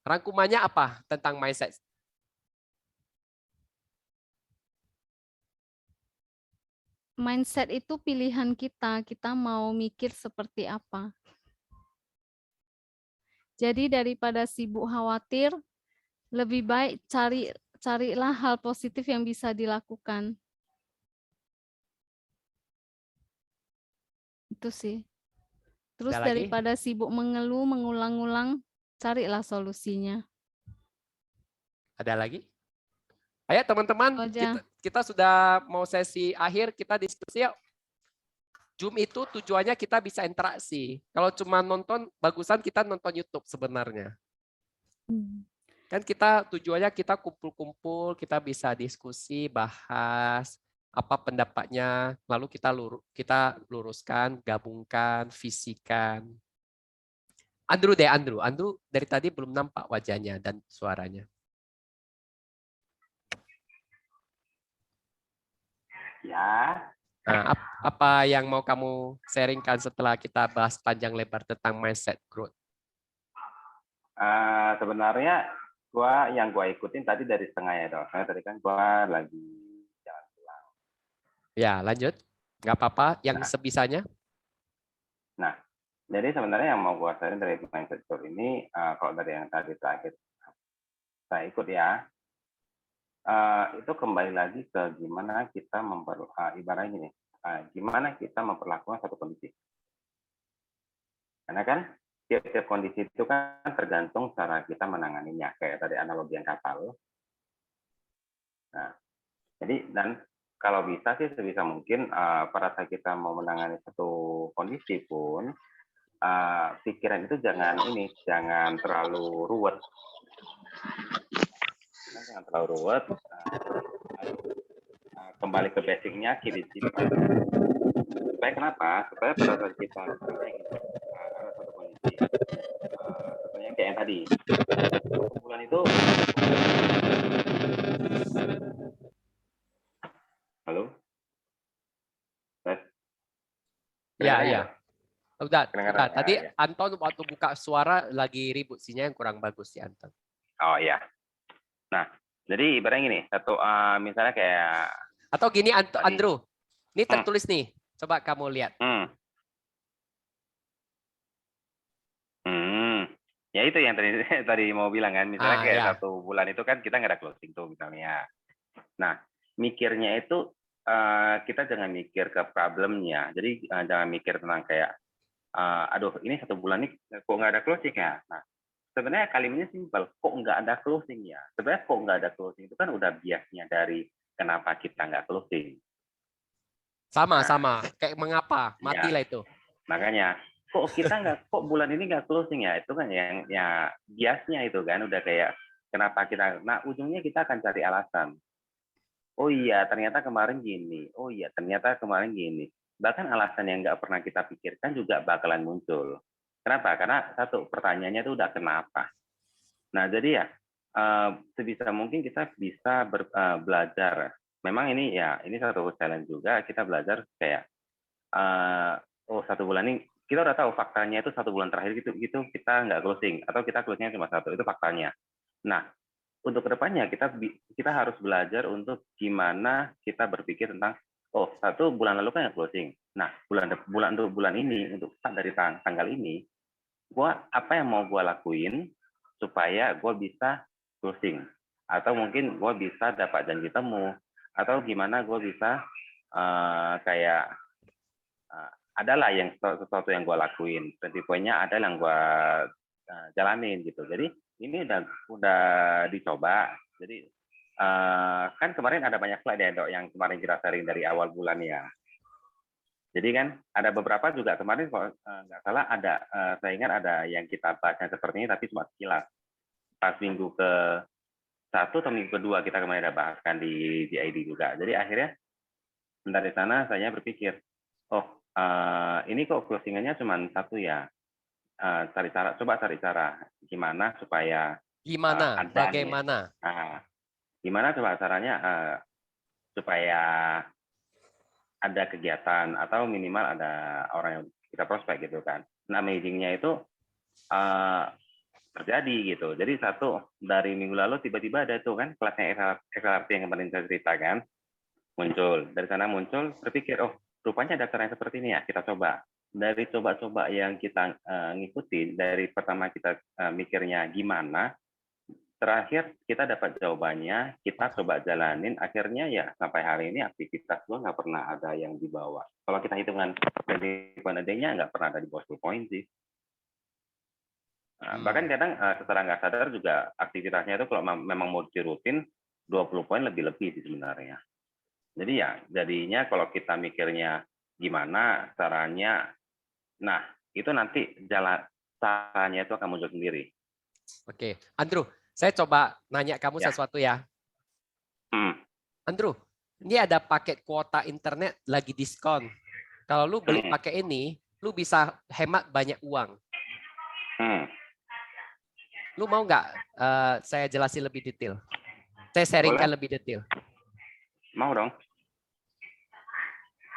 Rangkumannya apa tentang mindset? Mindset itu pilihan kita. Kita mau mikir seperti apa. Jadi daripada sibuk khawatir, lebih baik carilah hal positif yang bisa dilakukan. Itu sih. Terus Ada lagi? daripada sibuk mengeluh, mengulang-ulang, carilah solusinya. Ada lagi? Ayo teman-teman, Itu aja. kita sudah mau sesi akhir, kita diskusi yuk. Zoom itu tujuannya kita bisa interaksi. Kalau cuma nonton, bagusan kita nonton YouTube sebenarnya. Kan kita tujuannya kita kumpul-kumpul, kita bisa diskusi, bahas apa pendapatnya, lalu kita luruskan, gabungkan, visikan. Andrew deh, Andrew dari tadi belum nampak wajahnya dan suaranya. Ya, Nah, apa yang mau kamu sharingkan setelah kita bahas panjang lebar tentang mindset growth? sebenarnya yang gua ikutin tadi dari setengahnya dong. Soalnya tadi kan gua lagi jalan pulang. Ya, lanjut. Nggak apa-apa, yang Nah. sebisanya. Nah, jadi sebenarnya yang mau gua sharing dari mindset growth ini, kalau dari yang tadi terakhir saya ikut ya, itu kembali lagi ke gimana kita ibaratnya gini, gimana kita memperlakukan satu kondisi. Karena kan tiap kondisi itu kan tergantung cara kita menanganinya, kayak tadi analogi yang kapal. Nah, jadi dan kalau bisa sih sebisa mungkin pada saat kita mau menangani satu kondisi pun pikiran itu jangan terlalu ruwet. Jangan terlalu ruwet. Kembali ke basicnya, keep it simple. Supaya kenapa? Supaya pada saat kita ada satu kondisi, contohnya kayak yang tadi, bulan itu. Halo? Iya. Udah. Tadi ya. Anton waktu buka suara lagi ribut, sinyal yang kurang bagus si Anton. Oh iya. Nah, jadi ibaratnya gini, misalnya kayak atau gini Andrew, ini tertulis nih, coba kamu lihat. Ya itu yang tadi mau bilang kan, misalnya kayak 1 bulan itu kan kita nggak ada closing tuh misalnya. Nah, mikirnya itu kita jangan mikir ke problemnya, jadi jangan mikir tentang kayak, aduh ini 1 bulan ini kok nggak ada closing ya. Nah, sebenarnya kalimatnya simpel, kok nggak ada closing ya. Sebenarnya kok nggak ada closing itu kan udah biasnya dari kenapa kita nggak closing. Sama, kayak mengapa, matilah ya, itu. Makanya kok bulan ini nggak closing ya, itu kan yang ya biasnya itu kan udah kayak kenapa kita, nah ujungnya kita akan cari alasan. Oh iya ternyata kemarin gini, oh iya ternyata kemarin gini, bahkan alasan yang nggak pernah kita pikirkan juga bakalan muncul. Kenapa? Karena satu pertanyaannya itu udah kenapa. Nah jadi ya sebisa mungkin kita bisa belajar. Memang ini satu challenge juga, kita belajar kayak oh 1 bulan ini kita udah tahu faktanya itu 1 bulan terakhir gitu kita nggak closing atau kita closingnya cuma 1, itu faktanya. Nah, untuk kedepannya kita harus belajar untuk gimana kita berpikir tentang oh 1 bulan lalu kan nggak closing. Nah, bulan ini untuk dari tanggal ini, apa yang mau gua lakuin supaya gua bisa closing, atau mungkin gue bisa dapat janji temu, atau gimana gue bisa kayak adalah yang sesuatu yang gue lakuin, 20 poinnya ada yang gue jalanin gitu. Jadi ini udah dicoba. Jadi kan kemarin ada banyak slide ya Dok yang kemarin kita sharing dari awal bulan ya. Jadi kan ada beberapa juga kemarin kalau nggak salah ada saya ingat ada yang kita bahasnya seperti ini tapi cuma sekilas. Pas minggu ke-1 atau minggu ke-2 kita kemarin ada bahaskan di ID juga. Jadi akhirnya dari sana saya berpikir, oh ini kok closingannya cuma 1 ya. Coba cari cara gimana supaya bagaimana? Gimana coba caranya supaya ada kegiatan atau minimal ada orang yang kita prospek gitu kan. Nah, amazing-nya itu terjadi gitu. Jadi dari minggu lalu tiba-tiba ada tuh kan kelasnya XLRT yang kemarin saya ceritakan muncul. Dari sana muncul berpikir oh rupanya ada cara yang seperti ini ya, kita coba. Dari coba-coba yang kita ngikutin dari pertama kita mikirnya gimana, terakhir kita dapat jawabannya, kita coba jalanin, akhirnya ya sampai hari ini aktivitas gue nggak pernah ada yang di bawah. Kalau kita hitungan dari pandenya nggak pernah ada di bawah 10 poin sih. Bahkan kadang secara nggak sadar juga aktivitasnya itu kalau memang mau dirutin 20 poin lebih-lebih sih sebenarnya. Jadi ya jadinya kalau kita mikirnya gimana caranya, nah itu nanti caranya itu akan muncul sendiri. Oke, Andrew, saya coba nanya kamu sesuatu ya. Andrew, ini ada paket kuota internet lagi diskon. Kalau lu beli pakai ini, lu bisa hemat banyak uang. Lu mau nggak saya jelasin lebih detail? Saya sharingkan lebih detail. Mau dong.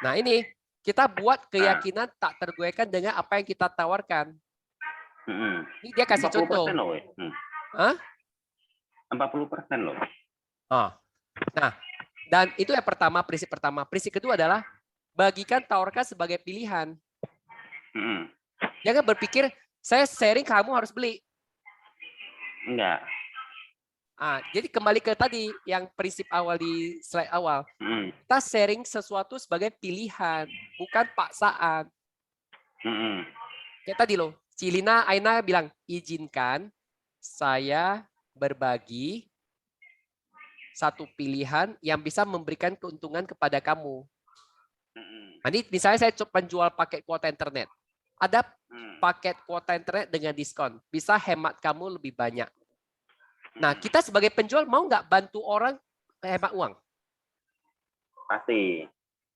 Nah ini, kita buat keyakinan tak tergoyahkan dengan apa yang kita tawarkan. Ini dia kasih contoh. 40% loh. 40% loh. Oh. Nah, dan itu yang pertama, prinsip pertama. Prinsip kedua adalah bagikan, tawarkan sebagai pilihan. Jangan berpikir, saya sharing kamu harus beli. Enggak. Jadi kembali ke tadi yang prinsip awal di slide awal. Kita sharing sesuatu sebagai pilihan, bukan paksaan. Kayak tadi loh, Cilina Aina bilang, izinkan saya berbagi satu pilihan yang bisa memberikan keuntungan kepada kamu. Nah, ini misalnya saya penjual paket kuota internet. Ada paket kuota internet dengan diskon. Bisa hemat kamu lebih banyak. Nah, kita sebagai penjual mau nggak bantu orang hemat uang? Pasti.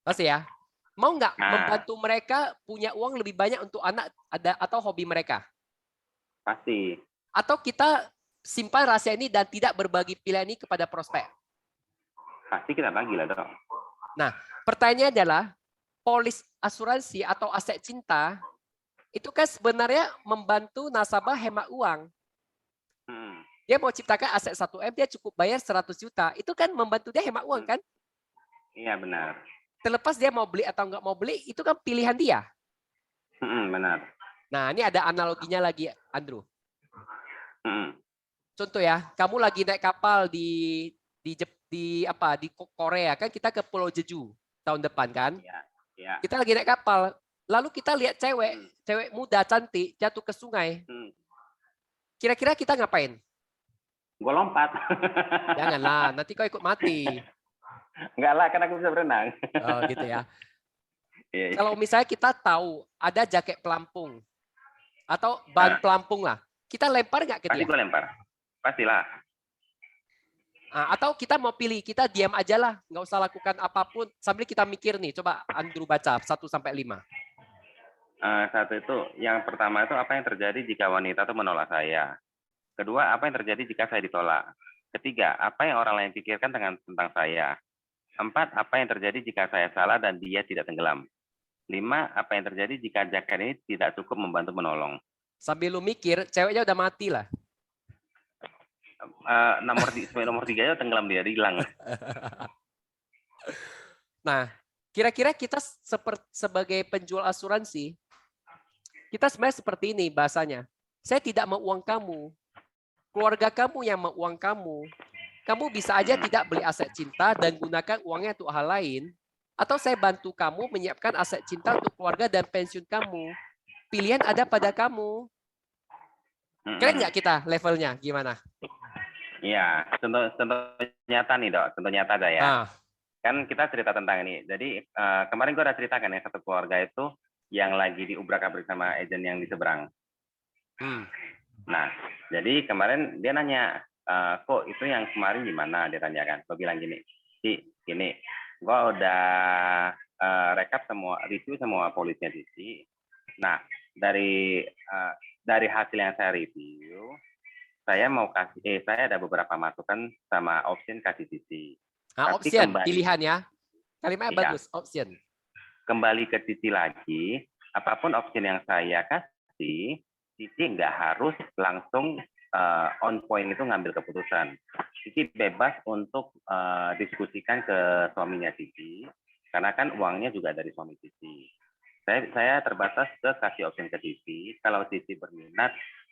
Pasti ya. Mau nggak membantu mereka punya uang lebih banyak untuk anak atau hobi mereka? Pasti. Atau kita simpan rahasia ini dan tidak berbagi pilihan ini kepada prospek? Pasti kita bagi lah dong. Nah, pertanyaannya adalah polis asuransi atau aset cinta itu kan sebenarnya membantu nasabah hemat uang. Dia mau ciptakan aset 1M, dia cukup bayar 100 juta. Itu kan membantu dia hemat uang kan? Iya benar. Terlepas dia mau beli atau nggak mau beli, itu kan pilihan dia. Benar. Nah, ini ada analoginya lagi, Andrew. Contoh ya, kamu lagi naik kapal di Korea kan, kita ke Pulau Jeju tahun depan kan? Ya. Kita lagi naik kapal, lalu kita lihat cewek muda cantik jatuh ke sungai. Kira-kira kita ngapain? Gue lompat. Janganlah, nanti kau ikut mati. Enggak lah, kan aku bisa berenang. Oh gitu ya. Iya. Kalau misalnya kita tahu ada jaket pelampung atau ban pelampung lah, kita lempar nggak ke dia? Pasti gue lempar. Pastilah. Atau kita mau pilih, kita diam aja lah, nggak usah lakukan apapun sambil kita mikir nih. Coba Andrew baca 1 sampai 5. Satu itu, yang pertama itu apa yang terjadi jika wanita itu menolak saya. Kedua, apa yang terjadi jika saya ditolak? Ketiga, apa yang orang lain pikirkan tentang saya? 4, apa yang terjadi jika saya salah dan dia tidak tenggelam? 5, apa yang terjadi jika jaket ini tidak cukup membantu menolong? Sambil lu mikir, ceweknya udah mati lah. Nomor 3 nya tenggelam, dia hilang. Nah, kira-kira kita sebagai penjual asuransi, kita sebenarnya seperti ini bahasanya. Saya tidak mau uang kamu. Keluarga kamu yang mau uang kamu. Kamu bisa aja tidak beli aset cinta dan gunakan uangnya untuk hal lain. Atau saya bantu kamu menyiapkan aset cinta untuk keluarga dan pensiun kamu. Pilihan ada pada kamu. Keren nggak kita levelnya? Gimana? Iya, contoh nyata nih, Dok. Contoh nyata aja ya. Kan kita cerita tentang ini. Jadi kemarin gue udah ceritakan ya, satu keluarga itu yang lagi diubrak-abrik sama agen yang di seberang. Nah, jadi kemarin dia nanya, kok itu yang kemarin gimana? Dia tanyakan. Gue bilang gini, gini, gue udah rekap semua, review semua polisnya Cici. Nah, dari hasil yang saya review, saya mau kasih, saya ada beberapa masukan sama option kasih Cici. Option, pilihan ya. Kalimatnya bagus, option. Kembali ke Cici lagi, apapun option yang saya kasih, Cici nggak harus langsung on point itu ngambil keputusan. Cici bebas untuk diskusikan ke suaminya Cici, karena kan uangnya juga dari suami Cici. Saya terbatas ke kasih option ke Cici. Kalau Cici berminat,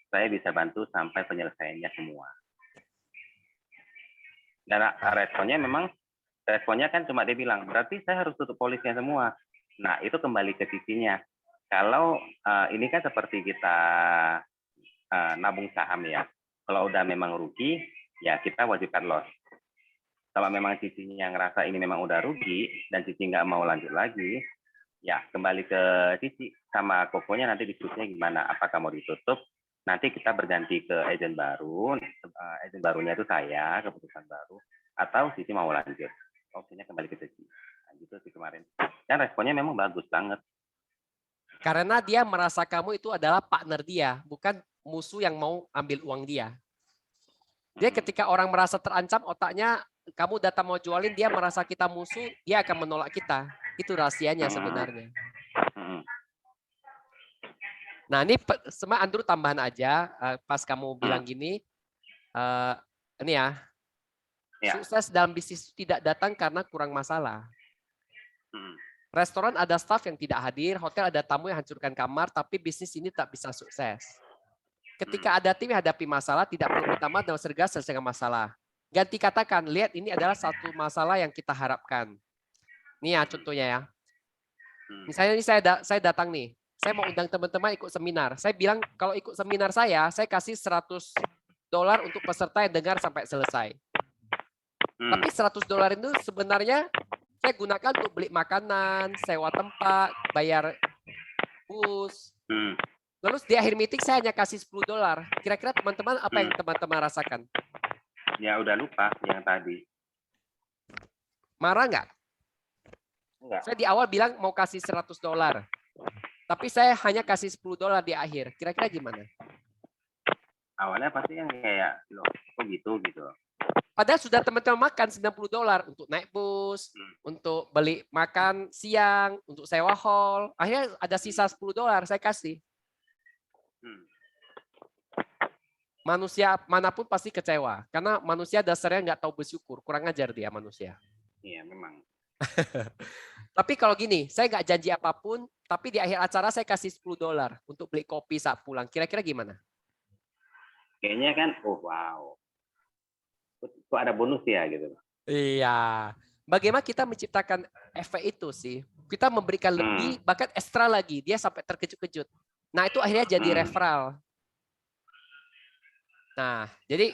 saya bisa bantu sampai penyelesaiannya semua. Dan responnya kan cuma dia bilang, berarti saya harus tutup polisnya semua. Nah, itu kembali ke Cicinya. Kalau ini kan seperti kita nabung saham ya. Kalau udah memang rugi, ya kita wajibkan loss. Kalau memang Cicinya ngerasa ini memang udah rugi, dan Cici nggak mau lanjut lagi, ya kembali ke Cici. Sama Kokonya nanti diskusinya gimana. Apakah mau ditutup? Nanti kita berganti ke agen baru. Agen barunya itu saya, keputusan baru. Atau Cici mau lanjut. Opsinya kembali ke Cici. Nah, gitu sih kemarin. Dan responnya memang bagus banget. Karena dia merasa kamu itu adalah partner dia, bukan musuh yang mau ambil uang dia. Dia ketika orang merasa terancam, otaknya kamu datang mau jualin, dia merasa kita musuh, dia akan menolak kita. Itu rahasianya sebenarnya. Nah ini sama Andrew tambahan aja, pas kamu bilang gini, ini ya, sukses dalam bisnis tidak datang karena kurang masalah. Restoran ada staff yang tidak hadir, hotel ada tamu yang hancurkan kamar, tapi bisnis ini tak bisa sukses. Ketika ada tim yang hadapi masalah, tidak perlu minta maaf dan segera selesaikan masalah. Ganti katakan, lihat ini adalah satu masalah yang kita harapkan. Ini ya contohnya ya. Misalnya ini saya datang nih, saya mau undang teman-teman ikut seminar. Saya bilang kalau ikut seminar saya kasih $100 untuk peserta yang dengar sampai selesai. Tapi $100 itu sebenarnya saya gunakan untuk beli makanan, sewa tempat, bayar bus. Lalu di akhir meeting saya hanya kasih $10. Kira-kira teman-teman apa yang teman-teman rasakan? Ya udah lupa yang tadi. Marah nggak? Enggak. Saya di awal bilang mau kasih $100. Tapi saya hanya kasih $10 di akhir. Kira-kira gimana? Awalnya pasti yang kayak, loh, kok gitu. Padahal sudah teman-teman makan $90 untuk naik bus, untuk beli makan siang, untuk sewa hall. Akhirnya ada sisa $10 saya kasih. Manusia manapun pasti kecewa. Karena manusia dasarnya nggak tahu bersyukur. Kurang ajar dia manusia. Iya, memang. Tapi kalau gini, saya nggak janji apapun, tapi di akhir acara saya kasih $10 untuk beli kopi saat pulang. Kira-kira gimana? Kayaknya kan, oh wow. Kok ada bonus ya gitu. Iya. Bagaimana kita menciptakan efek itu sih? Kita memberikan lebih, bahkan ekstra lagi. Dia sampai terkejut-kejut. Nah itu akhirnya jadi referral. Nah jadi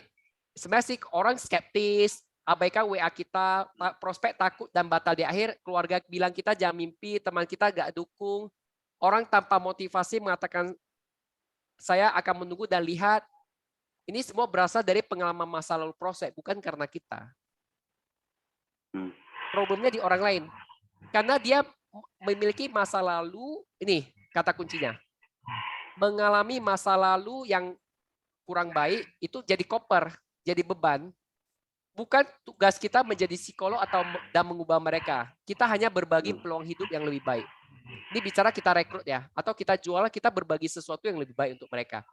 sebenarnya sih orang skeptis, abaikan WA kita, prospek takut dan batal di akhir, keluarga bilang kita jangan mimpi, teman kita gak dukung. Orang tanpa motivasi mengatakan saya akan menunggu dan lihat. Ini semua berasal dari pengalaman masa lalu prospek, bukan karena kita. Problemnya di orang lain. Karena dia memiliki masa lalu, ini kata kuncinya. Mengalami masa lalu yang kurang baik, itu jadi koper, jadi beban. Bukan tugas kita menjadi psikolog dan mengubah mereka. Kita hanya berbagi peluang hidup yang lebih baik. Ini bicara kita rekrut ya, atau kita jual, kita berbagi sesuatu yang lebih baik untuk mereka.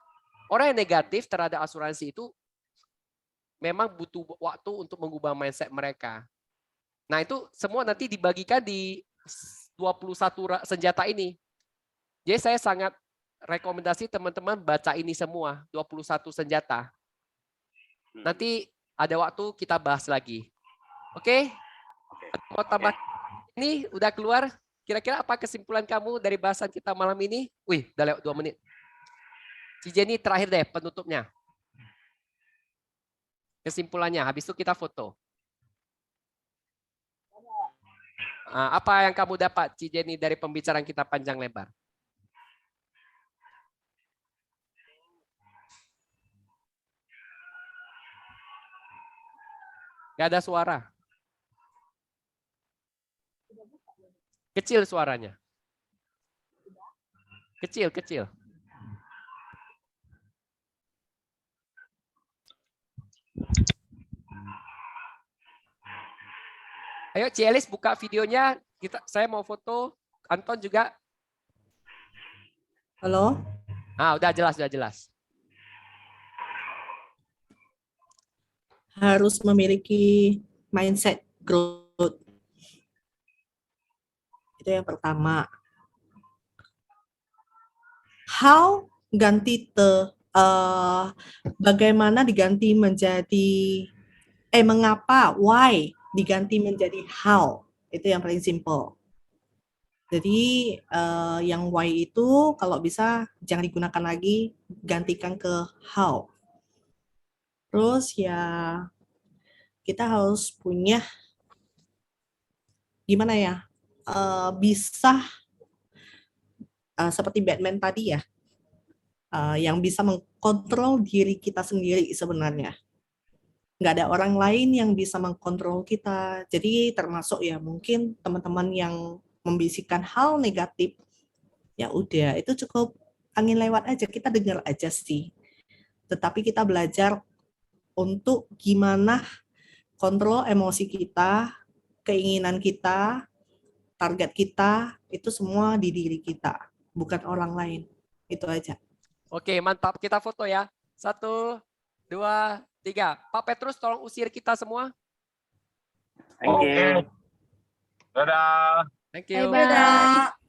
Orang yang negatif terhadap asuransi itu memang butuh waktu untuk mengubah mindset mereka. Nah itu semua nanti dibagikan di 21 senjata ini. Jadi saya sangat rekomendasi teman-teman baca ini semua, 21 senjata. Nanti ada waktu kita bahas lagi. Oke? Mau tambah ini udah keluar? Kira-kira apa kesimpulan kamu dari bahasan kita malam ini? Wih, udah lewat 2 menit. Si Jenny terakhir deh penutupnya. Kesimpulannya, habis itu kita foto. Apa yang kamu dapat, Ci Jenny, dari pembicaraan kita panjang lebar? Gak ada suara. Kecil suaranya. Kecil, kecil. Ayo Cielis buka videonya, saya mau foto. Anton juga. Halo? Udah jelas, udah jelas. Harus memiliki mindset growth. Itu yang pertama. How ganti bagaimana diganti menjadi mengapa, why diganti menjadi how. Itu yang paling simple. Jadi yang why itu kalau bisa jangan digunakan lagi, gantikan ke how. Terus ya kita harus punya gimana ya, bisa seperti Batman tadi ya, yang bisa mengkontrol diri kita sendiri sebenarnya. Nggak ada orang lain yang bisa mengkontrol kita. Jadi termasuk ya mungkin teman-teman yang membisikkan hal negatif, ya udah itu cukup angin lewat aja, kita dengar aja sih. Tetapi kita belajar untuk gimana kontrol emosi kita, keinginan kita, target kita, itu semua di diri kita, bukan orang lain. Itu aja. Oke, mantap. Kita foto ya. 1, 2, 3. Pak Petrus tolong usir kita semua. Thank you. Dadah. Thank you. Bye-bye.